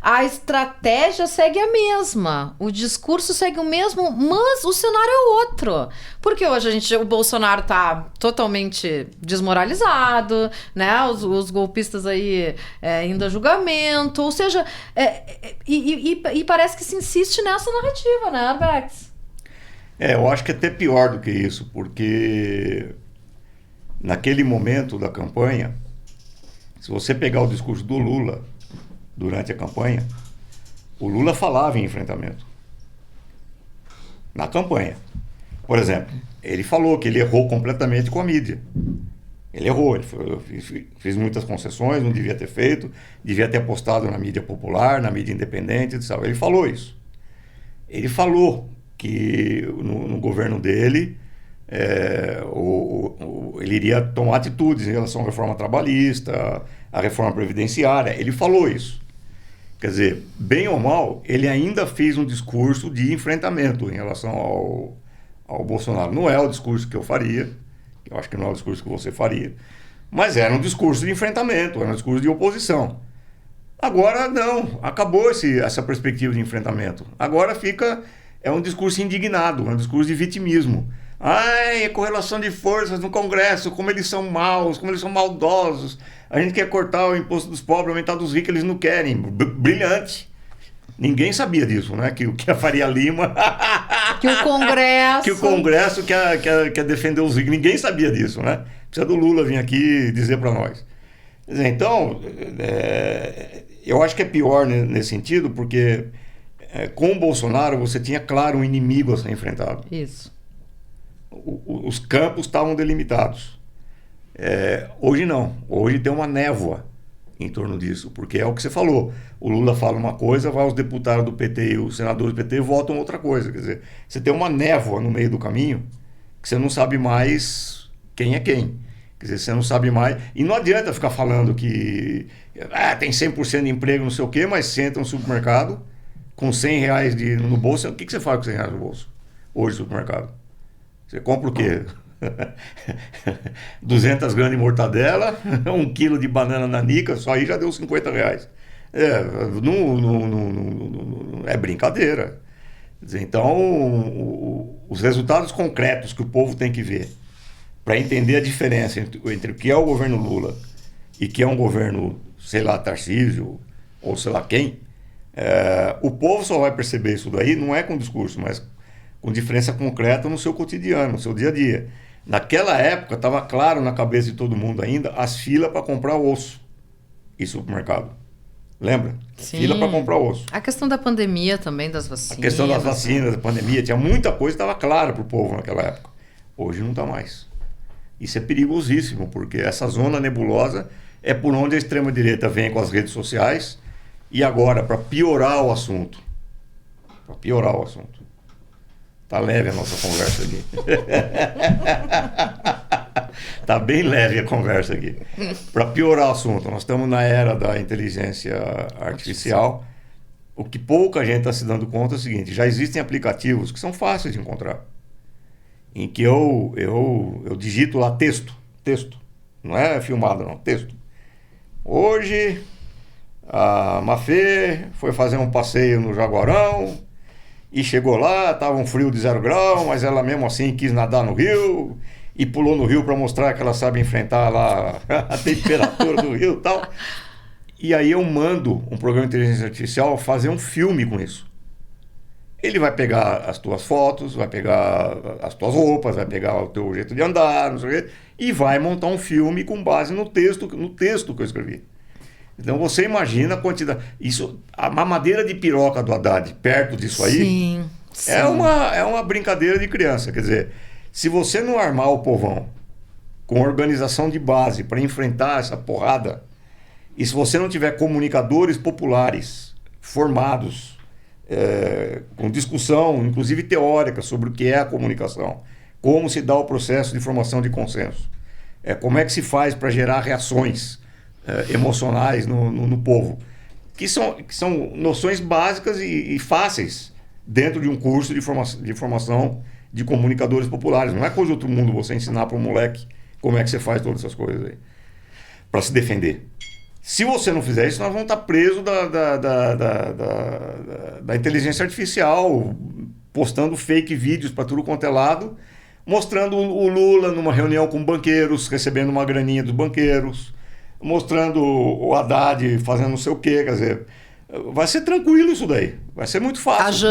a estratégia segue a mesma, o discurso segue o mesmo, mas o cenário é outro. Porque hoje o Bolsonaro está totalmente desmoralizado, né? Os golpistas aí indo a julgamento, ou seja, e parece que se insiste nessa narrativa, né, Arbex? Eu acho que é até pior do que isso, porque naquele momento da campanha, se você pegar o discurso do Lula durante a campanha, o Lula falava em enfrentamento. Na campanha. Por exemplo, ele falou que ele errou completamente com a mídia. Ele errou, fez muitas concessões, não devia ter feito, devia ter apostado na mídia popular, na mídia independente, sabe? Ele falou isso. Ele falou que no governo dele ele iria tomar atitudes em relação à reforma trabalhista, à reforma previdenciária. Ele falou isso. Quer dizer, bem ou mal, ele ainda fez um discurso de enfrentamento em relação ao Bolsonaro. Não é o discurso que eu faria, eu acho que não é o discurso que você faria, mas era um discurso de enfrentamento, era um discurso de oposição. Agora não, acabou essa perspectiva de enfrentamento. Agora é um discurso indignado, um discurso de vitimismo. Ai, correlação de forças no Congresso, como eles são maus, como eles são maldosos. A gente quer cortar o imposto dos pobres, aumentar dos ricos, eles não querem. Brilhante. Ninguém sabia disso, né? Que a Faria Lima... Que o Congresso... que o Congresso quer defender os ricos. Ninguém sabia disso, né? Precisa do Lula vir aqui dizer para nós. Então, eu acho que é pior nesse sentido, porque com o Bolsonaro você tinha, claro, um inimigo a ser enfrentado. Isso. Os campos estavam delimitados. Hoje não. Hoje tem uma névoa em torno disso, porque é o que você falou. O Lula fala uma coisa, vai os deputados do PT e os senadores do PT votam outra coisa. Quer dizer, você tem uma névoa no meio do caminho que você não sabe mais quem é quem. Quer dizer, você não sabe mais... E não adianta ficar falando que tem 100% de emprego, não sei o quê, mas você entra no supermercado com R$100 no bolso. O que você faz com R$100 no bolso hoje no supermercado? Você compra o quê? 200 gramas de mortadela, 1 quilo de banana nanica, só aí já deu R$50. É brincadeira. Então, os resultados concretos que o povo tem que ver para entender a diferença entre o que é o governo Lula e que é um governo, sei lá, Tarcísio ou sei lá quem, o povo só vai perceber isso daí, não é com discurso, mas com diferença concreta no seu cotidiano, no seu dia a dia. Naquela época, estava claro na cabeça de todo mundo ainda as filas para comprar osso em supermercado. Lembra? Sim. Fila para comprar osso. A questão da pandemia também, das vacinas. A questão das vacinas, da pandemia, tinha muita coisa que estava clara para o povo naquela época. Hoje não está mais. Isso é perigosíssimo, porque essa zona nebulosa é por onde a extrema-direita vem com as redes sociais. E agora, para piorar o assunto, tá leve a nossa conversa aqui. Tá bem leve a conversa aqui. Para piorar o assunto, nós estamos na era da inteligência artificial. O que pouca gente está se dando conta é o seguinte: já existem aplicativos que são fáceis de encontrar, em que eu digito lá texto, não é filmado não, texto. Hoje a Mafê foi fazer um passeio no Jaguarão e chegou lá, estava um frio de 0 grau, mas ela mesmo assim quis nadar no rio e pulou no rio para mostrar que ela sabe enfrentar lá a temperatura do rio e tal. E aí eu mando um programa de inteligência artificial fazer um filme com isso. Ele vai pegar as tuas fotos, vai pegar as tuas roupas, vai pegar o teu jeito de andar, não sei o quê, e vai montar um filme com base no texto que eu escrevi. Então você imagina a quantidade... A mamadeira de piroca do Haddad perto disso aí, sim. É uma brincadeira de criança. Quer dizer, se você não armar o povão com organização de base para enfrentar essa porrada, e se você não tiver comunicadores populares formados, com discussão, inclusive teórica, sobre o que é a comunicação, como se dá o processo de formação de consenso, como é que se faz para gerar reações emocionais no povo, que são noções básicas e fáceis dentro de um curso de formação de comunicadores populares. Não é coisa de outro mundo você ensinar para um moleque como é que você faz todas essas coisas aí para se defender. Se você não fizer isso, nós vamos estar presos da inteligência artificial, postando fake vídeos para tudo quanto é lado, mostrando o Lula numa reunião com banqueiros, recebendo uma graninha dos banqueiros, mostrando o Haddad fazendo não sei o quê. Quer dizer, vai ser tranquilo isso daí, vai ser muito fácil.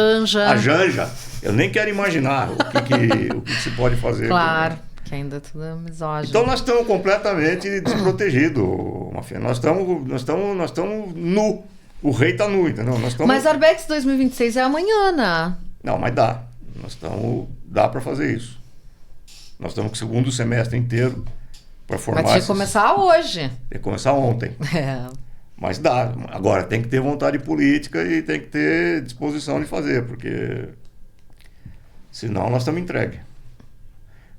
A Janja. Eu nem quero imaginar o que se pode fazer. Claro. Que ainda tudo é misógino. Então nós estamos completamente desprotegidos, Mafia. Nós estamos nu. O rei está nu, entendeu? Mas Arbex 2026 é amanhã, né? Não, mas dá. Dá para fazer isso. Nós estamos com o segundo semestre inteiro para formar. Mas tinha que começar hoje. Tem que começar ontem. Mas dá. Agora, tem que ter vontade política e tem que ter disposição de fazer, porque senão nós estamos entregues.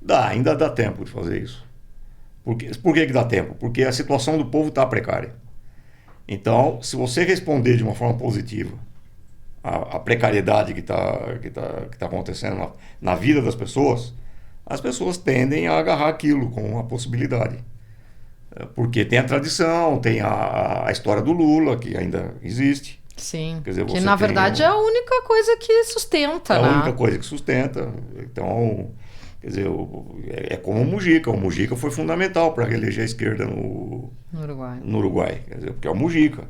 Ainda dá tempo de fazer isso. Por que dá tempo? Porque a situação do povo está precária. Então, se você responder de uma forma positiva à precariedade que tá acontecendo na vida das pessoas, as pessoas tendem a agarrar aquilo como uma possibilidade. Porque tem a tradição, tem a história do Lula, que ainda existe. Sim, Quer dizer, que na verdade é a única coisa que sustenta, é né? a única coisa que sustenta. Então, quer dizer, é como o Mujica. O Mujica foi fundamental para reeleger a esquerda No Uruguai. no Uruguai, quer dizer, porque é o Mujica.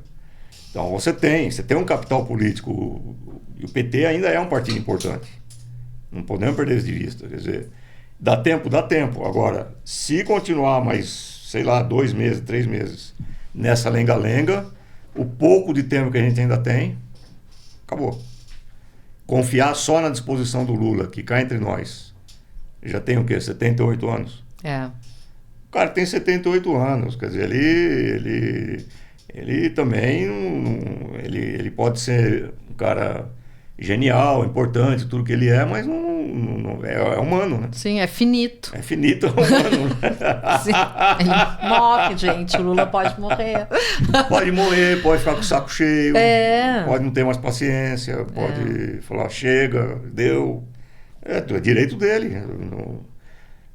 Então você tem um capital político, e o PT ainda é um partido importante. Não podemos perder isso de vista. Quer dizer, dá tempo, dá tempo. Agora, se continuar mais, sei lá, 2 meses, 3 meses nessa lenga-lenga, o pouco de tempo que a gente ainda tem, acabou. Confiar só na disposição do Lula, que cá entre nós, já tem o quê? 78 anos? É. O cara tem 78 anos, quer dizer, ele também ele pode ser um cara genial, importante, tudo que ele é, mas é humano, né? Sim, é finito. É finito, é humano. Né? Sim, ele morre, gente. O Lula pode morrer. Pode morrer, pode ficar com o saco cheio, É. pode não ter mais paciência, pode falar, chega, deu. É direito dele.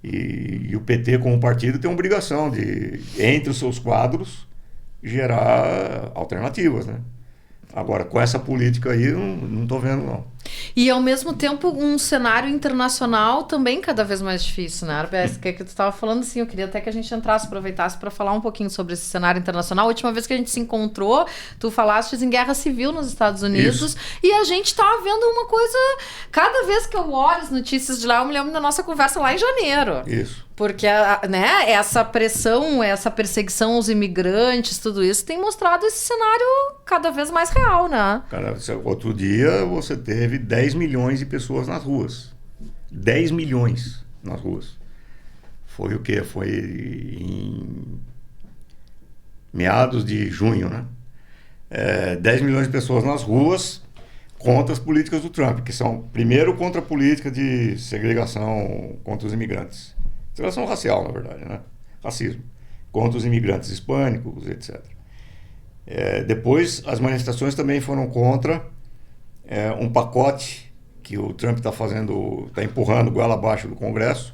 E o PT, como partido, tem a obrigação de, entre os seus quadros, gerar alternativas, né? Agora, com essa política aí, não estou vendo, não. E, ao mesmo tempo, um cenário internacional também cada vez mais difícil, né, Arbes? Que tu estava falando, assim, eu queria até que a gente aproveitasse para falar um pouquinho sobre esse cenário internacional. A última vez que a gente se encontrou, tu falaste em guerra civil nos Estados Unidos. Isso. E a gente tá vendo uma coisa... Cada vez que eu olho as notícias de lá, eu me lembro da nossa conversa lá em janeiro. Isso. Porque, né, essa pressão, essa perseguição aos imigrantes, tudo isso tem mostrado esse cenário cada vez mais real, né? Cara, outro dia você teve 10 milhões de pessoas nas ruas. 10 milhões nas ruas. Foi o quê? Foi em meados de junho, né? 10 milhões de pessoas nas ruas contra as políticas do Trump, que são, primeiro, contra a política de segregação contra os imigrantes. Segregação racial, na verdade, né? Racismo. Contra os imigrantes hispânicos, etc. Depois, as manifestações também foram contra um pacote que o Trump está empurrando goela abaixo do Congresso,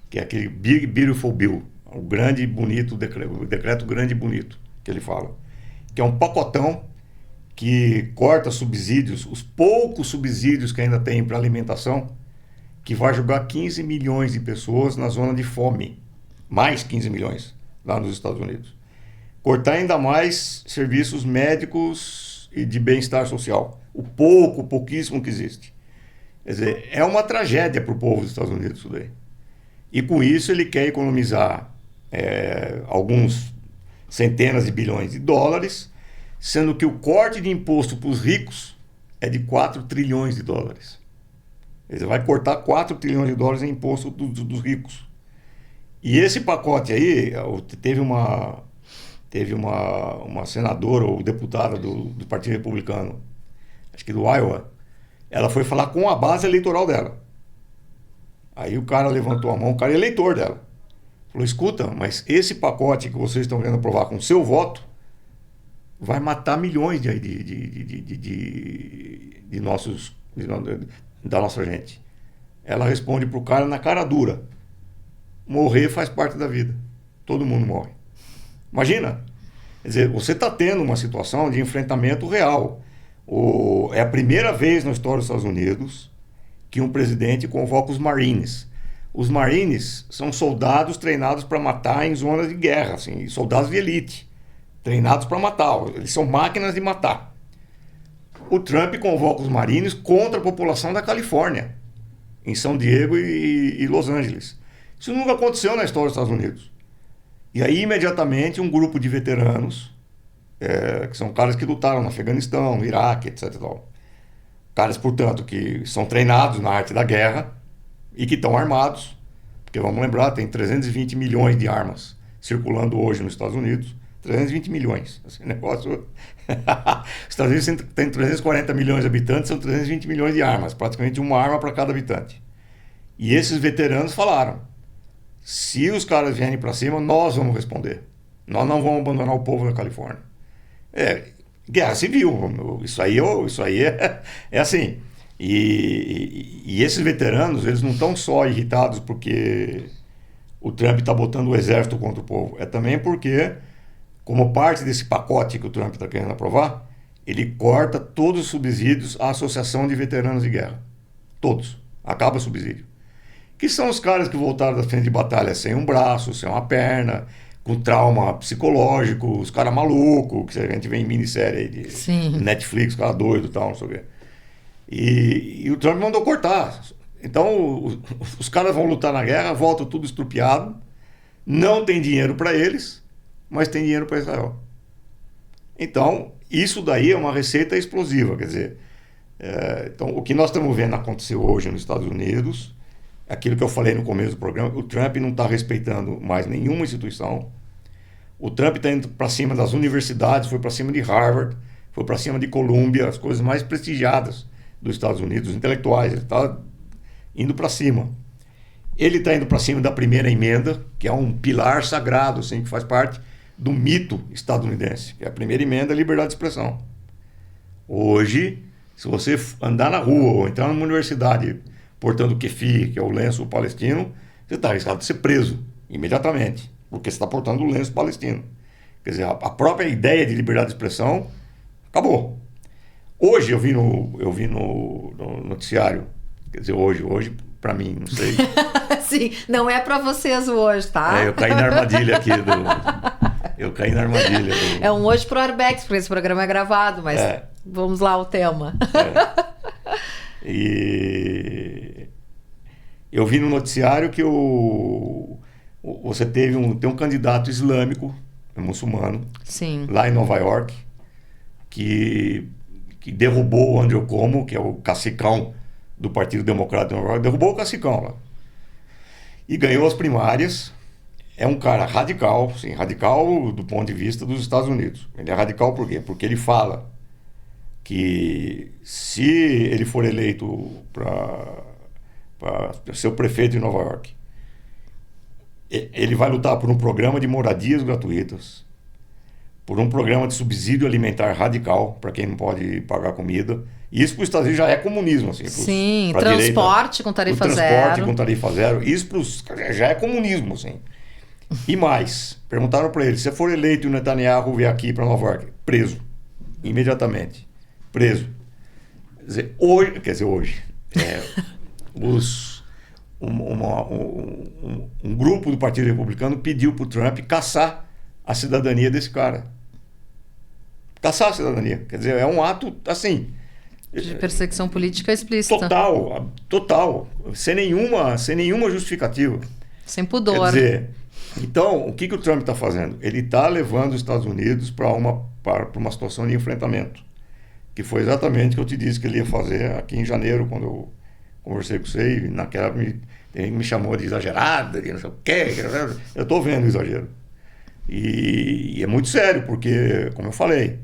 que é aquele Big Beautiful Bill, o grande e bonito o decreto grande e bonito, que ele fala. Que é um pacotão que corta subsídios, os poucos subsídios que ainda tem para alimentação, que vai jogar 15 milhões de pessoas na zona de fome. Mais 15 milhões lá nos Estados Unidos. Cortar ainda mais serviços médicos e de bem-estar social. O pouquíssimo que existe. Quer dizer, é uma tragédia para o povo dos Estados Unidos isso daí. E com isso ele quer economizar alguns centenas de bilhões de dólares, sendo que o corte de imposto para os ricos é de 4 trilhões de dólares. Ele vai cortar 4 trilhões de dólares em imposto dos ricos. E esse pacote aí, teve uma senadora ou deputada do Partido Republicano, acho que do Iowa, ela foi falar com a base eleitoral dela. Aí o cara levantou a mão, o cara é eleitor dela. Falou, escuta, mas esse pacote que vocês estão querendo aprovar com o seu voto vai matar milhões da nossa gente. Ela responde pro cara na cara dura: morrer faz parte da vida. Todo mundo morre. Imagina. Quer dizer, você está tendo uma situação de enfrentamento real. É a primeira vez na história dos Estados Unidos que um presidente convoca os Marines. Os Marines são soldados treinados para matar em zonas de guerra, assim, soldados de elite, treinados para matar. Eles são máquinas de matar. O Trump convoca os Marines contra a população da Califórnia, em São Diego e Los Angeles. Isso nunca aconteceu na história dos Estados Unidos. E aí, imediatamente, um grupo de veteranos, que são caras que lutaram no Afeganistão, no Iraque, etc. Caras, portanto, que são treinados na arte da guerra e que estão armados, porque vamos lembrar, tem 320 milhões de armas circulando hoje nos Estados Unidos. 320 milhões. Esse negócio... Os Estados Unidos tem 340 milhões de habitantes, são 320 milhões de armas, praticamente uma arma para cada habitante. E esses veteranos falaram: se os caras vierem para cima, nós vamos responder. Nós não vamos abandonar o povo da Califórnia. Guerra civil. Isso aí é assim. E esses veteranos, eles não estão só irritados porque o Trump está botando o exército contra o povo? É também porque, como parte desse pacote que o Trump está querendo aprovar, ele corta todos os subsídios à Associação de Veteranos de Guerra. Todos. Acaba o subsídio. Que são os caras que voltaram da frente de batalha sem um braço, sem uma perna, com trauma psicológico, os caras malucos, que a gente vê em minissérie aí de Sim. Netflix, cara doido e tal, não sei o quê. E o Trump mandou cortar. Então, os caras vão lutar na guerra, voltam tudo estrupiado, não tem dinheiro para eles, mas tem dinheiro para Israel. Então, isso daí é uma receita explosiva, quer dizer, então, o que nós estamos vendo acontecer hoje nos Estados Unidos, aquilo que eu falei no começo do programa, o Trump não está respeitando mais nenhuma instituição, o Trump está indo para cima das universidades, foi para cima de Harvard, foi para cima de Columbia, as coisas mais prestigiadas dos Estados Unidos, os intelectuais, ele está indo para cima. Ele está indo para cima da primeira emenda, que é um pilar sagrado, assim, que faz parte do mito estadunidense, que é a primeira emenda, a liberdade de expressão. Hoje, se você andar na rua ou entrar numa universidade portando kefir, que é o lenço palestino, você está arriscado de ser preso imediatamente, porque você está portando o lenço palestino. Quer dizer, a própria ideia de liberdade de expressão acabou. Hoje eu vi no noticiário, quer dizer, hoje para mim, não sei. Sim, não é para vocês hoje, tá? Eu caí na armadilha aqui Eu caí na armadilha. É um hoje pro Arbex, porque esse programa é gravado, mas vamos lá ao tema. E eu vi no noticiário que você tem um candidato islâmico, muçulmano, sim, lá em Nova York, que derrubou o Andrew Cuomo, que é o cacicão do Partido Democrata de Nova York, derrubou o cacicão lá. E ganhou as primárias. É um cara radical, sim, radical do ponto de vista dos Estados Unidos. Ele é radical por quê? Porque ele fala que se ele for eleito para ser o prefeito de Nova York, ele vai lutar por um programa de moradias gratuitas, por um programa de subsídio alimentar radical para quem não pode pagar comida. E isso para os Estados Unidos já é comunismo. Assim, sim, transporte com tarifa zero. Transporte com tarifa zero. Isso já é comunismo, assim. E mais, perguntaram para ele, se for eleito e o Netanyahu vier aqui para Nova York, preso, imediatamente, preso. Quer dizer, hoje, um grupo do Partido Republicano pediu para o Trump caçar a cidadania desse cara. Caçar a cidadania. Quer dizer, é um ato, assim... de perseguição política explícita. Total. Sem nenhuma justificativa. Sem pudor. Quer dizer, então, o que o Trump está fazendo? Ele está levando os Estados Unidos para uma situação de enfrentamento, que foi exatamente o que eu te disse que ele ia fazer aqui em janeiro, quando eu conversei com você, e naquela me chamou de exagerada, de não sei o quê. Eu estou vendo o exagero. E é muito sério, porque, como eu falei,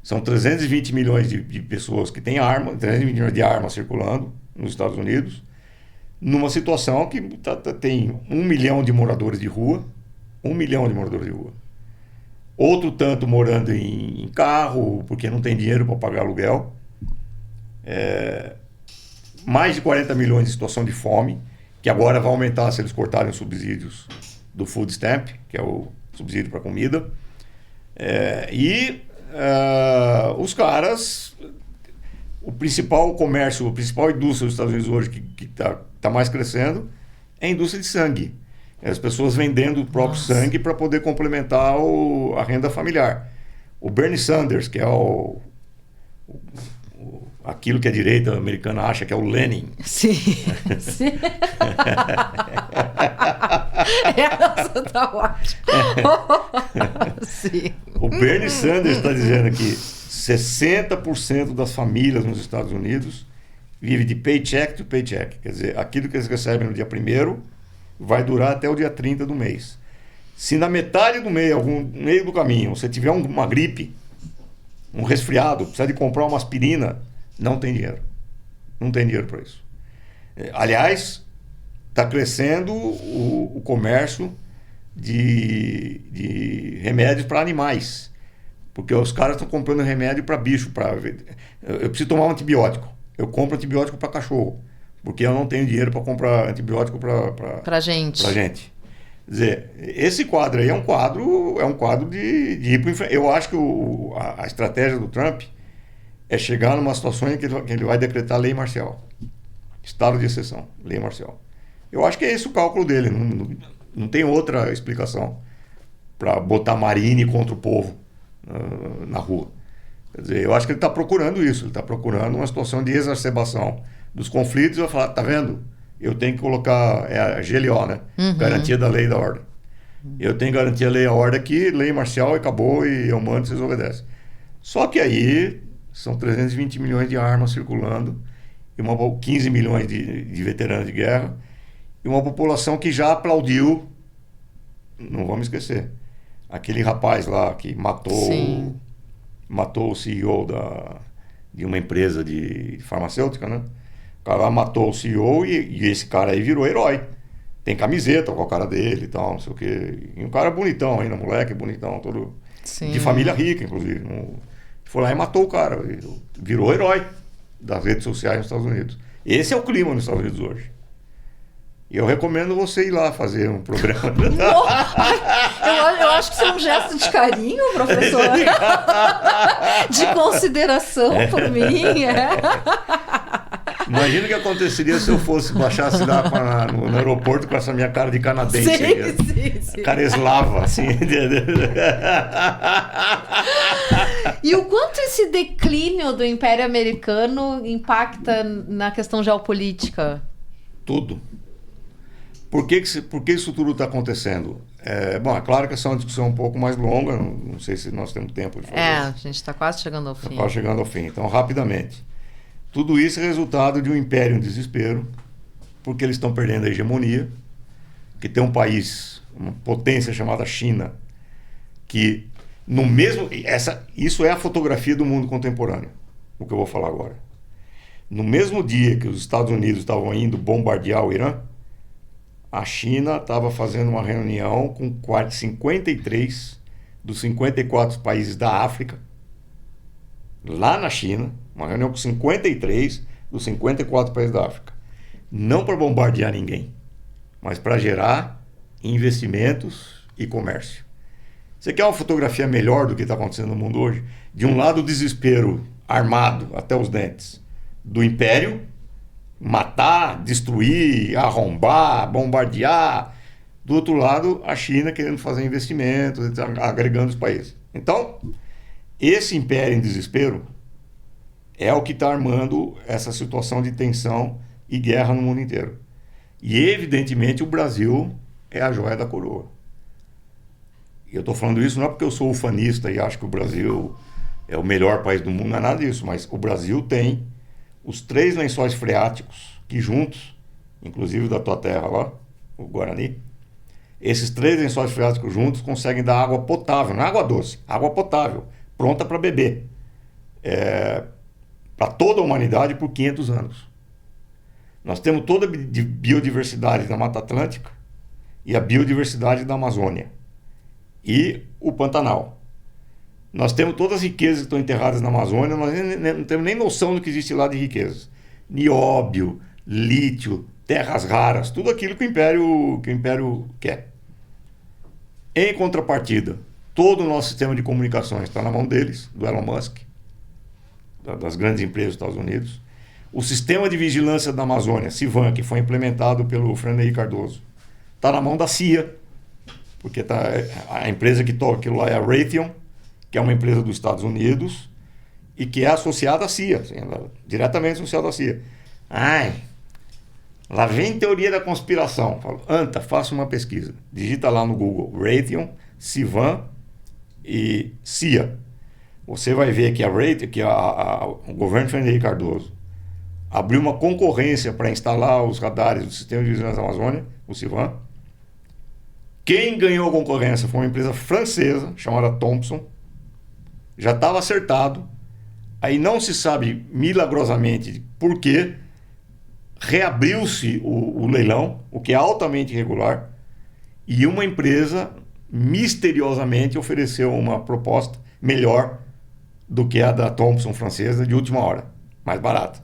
são 320 milhões de pessoas que têm arma, 320 milhões de armas circulando nos Estados Unidos, numa situação que tem 1 milhão de moradores de rua, 1 milhão de moradores de rua. Outro tanto morando em carro, porque não tem dinheiro para pagar aluguel. Mais de 40 milhões em situação de fome, que agora vai aumentar se eles cortarem os subsídios do Food Stamp, que é o subsídio para comida. Os caras, o principal comércio, a principal indústria dos Estados Unidos hoje que tá mais crescendo é a indústria de sangue. As pessoas vendendo o próprio sangue para poder complementar a renda familiar. O Bernie Sanders, que é aquilo que a direita americana acha que é o Lenin. Sim. Sim. Essa tá ótima. Sim. O Bernie Sanders está dizendo que 60% das famílias nos Estados Unidos vive de paycheck to paycheck. Quer dizer, aquilo que eles recebem no dia 1º vai durar até o dia 30 do mês. Se na metade do mês, no meio do caminho, você tiver uma gripe, um resfriado, precisa de comprar uma aspirina, não tem dinheiro. Não tem dinheiro para isso. Aliás, está crescendo o comércio de remédios para animais. Porque os caras estão comprando remédio para bicho. Eu preciso tomar um antibiótico. Eu compro antibiótico para cachorro. Porque eu não tenho dinheiro para comprar antibiótico para gente. Quer dizer, esse quadro aí é um quadro de ir para o inferno. Eu acho que a estratégia do Trump é chegar numa situação em que ele vai decretar lei marcial. Estado de exceção, lei marcial. Eu acho que é esse o cálculo dele. Não tem outra explicação para botar Marine contra o povo na rua. Quer dizer, eu acho que ele está procurando isso. Ele está procurando uma situação de exacerbação dos conflitos. E vai falar, tá vendo? Eu tenho que colocar a GLO, né? Garantia da lei e da ordem. Eu tenho garantia da lei e da ordem aqui, lei marcial e acabou, e eu mando, vocês obedecem. Só que aí são 320 milhões de armas circulando, e 15 milhões de veteranos de guerra, e uma população que já aplaudiu, não vamos esquecer, aquele rapaz lá que matou o CEO de uma empresa de farmacêutica, né? O cara lá matou o CEO e esse cara aí virou herói. Tem camiseta com a cara dele e tal, não sei o quê. E um cara bonitão ainda, moleque, bonitão, todo de família rica, inclusive. Foi lá e matou o cara. Virou herói das redes sociais nos Estados Unidos. Esse é o clima nos Estados Unidos hoje. E eu recomendo você ir lá fazer um programa. Eu acho que isso é um gesto de carinho, professor. De consideração por mim. Imagina o que aconteceria se eu baixasse lá no aeroporto com essa minha cara de canadense. Sim. Cara eslava, assim. E o quanto esse declínio do Império Americano impacta na questão geopolítica? Tudo. Por que isso tudo está acontecendo? Bom, é claro que essa é uma discussão um pouco mais longa, não sei se nós temos tempo de fazer isso. A gente está quase chegando ao fim. Está quase chegando ao fim, então rapidamente. Tudo isso é resultado de um império em desespero, porque eles estão perdendo a hegemonia, que tem um país, uma potência chamada China, que no mesmo... Isso é a fotografia do mundo contemporâneo, o que eu vou falar agora. No mesmo dia que os Estados Unidos estavam indo bombardear o Irã, a China estava fazendo uma reunião com 53 dos 54 países da África, lá na China, uma reunião com 53 dos 54 países da África. Não para bombardear ninguém, mas para gerar investimentos e comércio. Você quer uma fotografia melhor do que está acontecendo no mundo hoje? De um lado, o desespero armado até os dentes do império, matar, destruir, arrombar, bombardear. Do outro lado, a China querendo fazer investimentos, agregando os países. Então, esse império em desespero é o que está armando essa situação de tensão e guerra no mundo inteiro. E, evidentemente, o Brasil é a joia da coroa. E eu estou falando isso não é porque eu sou ufanista e acho que o Brasil é o melhor país do mundo, não é nada disso, mas o Brasil tem os 3 lençóis freáticos que juntos, inclusive da tua terra lá, o Guarani, esses 3 lençóis freáticos juntos conseguem dar água potável, não é água doce, água potável, pronta para beber. Para toda a humanidade por 500 anos. Nós temos toda a biodiversidade da Mata Atlântica e a biodiversidade da Amazônia e o Pantanal. Nós temos todas as riquezas que estão enterradas na Amazônia, nós não temos nem noção do que existe lá de riquezas. Nióbio, lítio, terras raras, tudo aquilo que o Império quer. Em contrapartida, todo o nosso sistema de comunicações está na mão deles, do Elon Musk, das grandes empresas dos Estados Unidos. O sistema de vigilância da Amazônia, CIVAM, que foi implementado pelo Fernando Henrique Cardoso, está na mão da CIA, porque a empresa que toca aquilo lá é a Raytheon, que é uma empresa dos Estados Unidos e que é associada à CIA, assim, diretamente associada à CIA. Lá vem teoria da conspiração. Falo, Anta, faça uma pesquisa. Digita lá no Google, Raytheon, CIVAM e CIA. Você vai ver que o governo de Fernando Henrique Cardoso abriu uma concorrência para instalar os radares do Sistema de Vigilância da Amazônia, o CIVAM. Quem ganhou a concorrência foi uma empresa francesa chamada Thomson. Já estava acertado. Aí não se sabe milagrosamente por quê. Reabriu-se o leilão, o que é altamente irregular. E uma empresa misteriosamente ofereceu uma proposta melhor do que a da Thomson francesa de última hora, mais barata.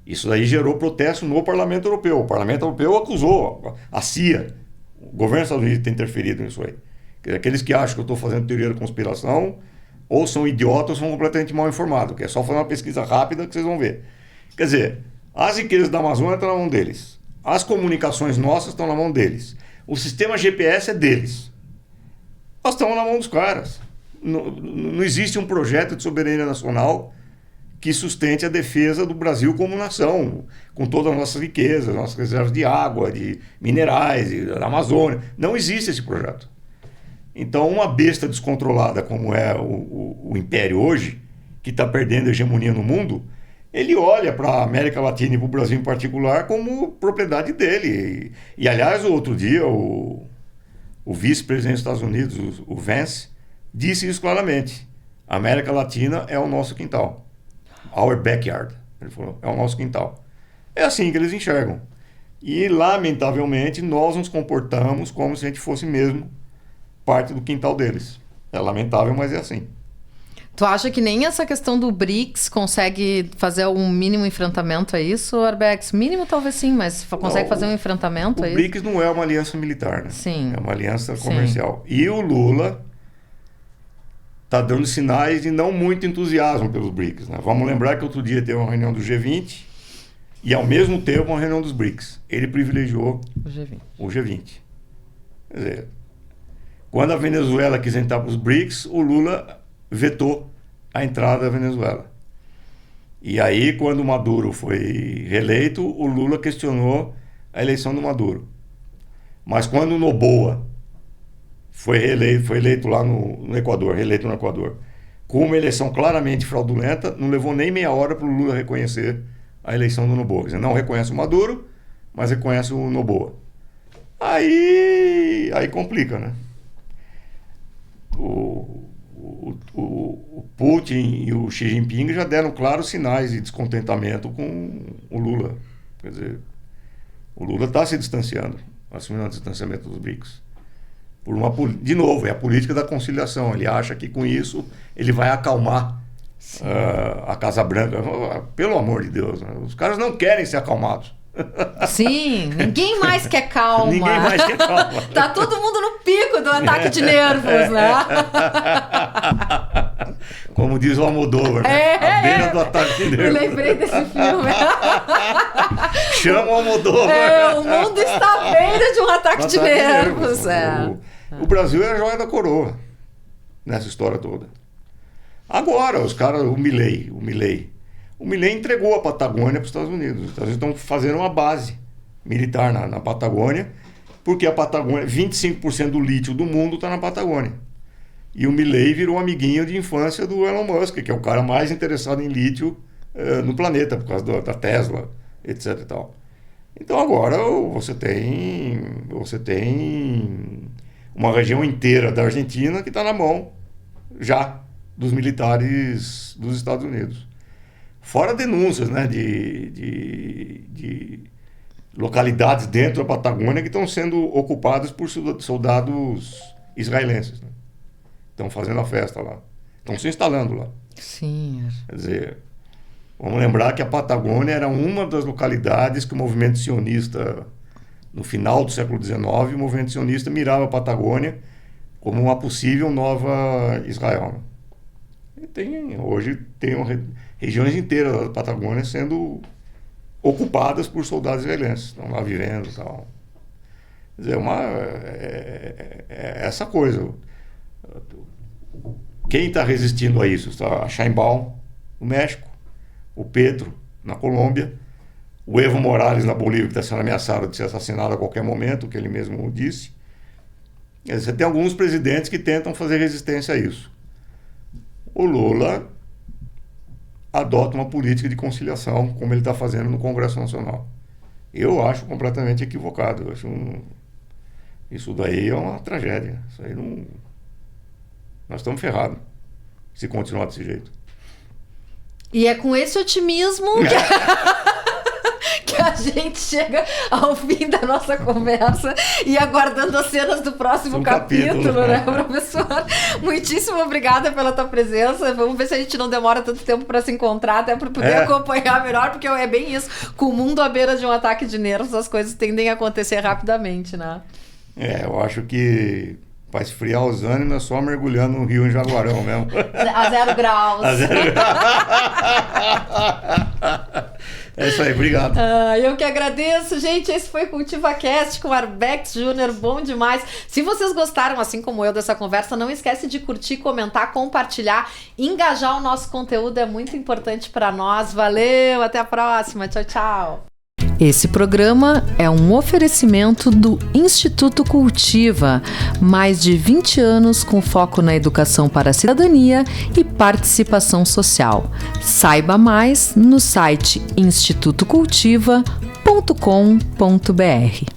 Isso daí gerou protesto no Parlamento Europeu. O Parlamento Europeu acusou a CIA, O governo dos Estados Unidos tem interferido nisso aí. Aqueles que acham que eu estou fazendo teoria da conspiração, ou são idiotas ou são completamente mal informados, que é só fazer uma pesquisa rápida que vocês vão ver. Quer dizer, as riquezas da Amazônia estão na mão deles. As comunicações nossas estão na mão deles. O sistema GPS é deles. Nós estamos na mão dos caras. Não existe um projeto de soberania nacional que sustente a defesa do Brasil como nação, com todas as nossas riquezas, nossas reservas de água, de minerais, da Amazônia. Não existe esse projeto. Então, uma besta descontrolada como é o Império hoje, que está perdendo a hegemonia no mundo, ele olha para a América Latina e para o Brasil em particular como propriedade dele. E aliás, o outro dia, o vice-presidente dos Estados Unidos, o Vance, disse isso claramente. A América Latina é o nosso quintal. Our backyard. Ele falou, é o nosso quintal. É assim que eles enxergam. E, lamentavelmente, nós nos comportamos como se a gente fosse mesmo parte do quintal deles. É lamentável, mas é assim. Tu acha que nem essa questão do BRICS consegue fazer um mínimo enfrentamento a isso, Arbex? Mínimo talvez sim, mas consegue fazer um enfrentamento a isso? O BRICS não é uma aliança militar, né? Sim. É uma aliança comercial. Sim. E o Lula está dando sinais de não muito entusiasmo pelos BRICS, né? Vamos lembrar que outro dia teve uma reunião do G20 e, ao mesmo tempo, uma reunião dos BRICS. Ele privilegiou o G20. Quer dizer, quando a Venezuela quis entrar para os BRICS, o Lula vetou a entrada da Venezuela. E aí, quando o Maduro foi reeleito, o Lula questionou a eleição do Maduro. Mas quando o Noboa foi eleito lá no Equador, reeleito no Equador, com uma eleição claramente fraudulenta, não levou nem meia hora para o Lula reconhecer a eleição do Noboa. Quer dizer, não reconhece o Maduro, mas reconhece o Noboa. Aí complica, né? O Putin e o Xi Jinping já deram claros sinais de descontentamento com o Lula. Quer dizer, o Lula está se distanciando, assumindo o distanciamento dos BRICS. De novo, é a política da conciliação. Ele acha que com isso ele vai acalmar a Casa Branca. Pelo amor de Deus, né? Os caras não querem ser acalmados. Sim, ninguém mais quer calma. Ninguém mais quer calma. Tá todo mundo no pico do ataque de nervos, né? Como diz o Almodóvar, né? À beira do ataque de nervos. Eu lembrei desse filme. Chama o Almodóvar. O mundo está à beira de um ataque de nervos. O Brasil é a joia da coroa nessa história toda. Agora, os caras, o Milei entregou a Patagônia para os Estados Unidos. Os Estados Unidos estão fazendo uma base militar na Patagônia, porque a Patagônia, 25% do lítio do mundo está na Patagônia. E o Milei virou amiguinho de infância do Elon Musk, que é o cara mais interessado em lítio no planeta, por causa da Tesla, etc. e tal. Então agora você tem uma região inteira da Argentina que está na mão já dos militares dos Estados Unidos. Fora denúncias, né, de localidades dentro da Patagônia que estão sendo ocupadas por soldados israelenses. Né? Estão fazendo a festa lá. Estão se instalando lá. Sim. Quer dizer, vamos lembrar que a Patagônia era uma das localidades que o movimento sionista, no final do século XIX, o movimento sionista mirava a Patagônia como uma possível nova Israel. Né? Hoje tem regiões inteiras da Patagônia sendo ocupadas por soldados israelenses. Estão lá vivendo e tal. Quer dizer, essa coisa. Quem está resistindo a isso? Está a Sheinbaum, no México, o Petro, na Colômbia, o Evo Morales, na Bolívia, que está sendo ameaçado de ser assassinado a qualquer momento, que ele mesmo disse. Quer dizer, você tem alguns presidentes que tentam fazer resistência a isso. O Lula adota uma política de conciliação, como ele está fazendo no Congresso Nacional. Eu acho completamente equivocado. Eu acho isso daí é uma tragédia. Isso aí não... Nós estamos ferrados se continuar desse jeito. E é com esse otimismo que a gente chega ao fim da nossa conversa e aguardando as cenas do próximo capítulo, né, professor? Muitíssimo obrigada pela tua presença. Vamos ver se a gente não demora tanto tempo para se encontrar, até para poder acompanhar melhor, porque é bem isso. Com o mundo à beira de um ataque de nervos, as coisas tendem a acontecer rapidamente, né? Eu acho que para esfriar os ânimos é só mergulhando no rio em Jaguarão mesmo. A 0 graus. É isso aí, obrigado. Eu que agradeço, gente. Esse foi o CultivaCast com Arbex Júnior, bom demais. Se vocês gostaram, assim como eu, dessa conversa, não esquece de curtir, comentar, compartilhar, engajar o nosso conteúdo, é muito importante para nós. Valeu, até a próxima. Tchau, tchau. Esse programa é um oferecimento do Instituto Cultiva, mais de 20 anos com foco na educação para a cidadania e participação social. Saiba mais no site institutocultiva.com.br.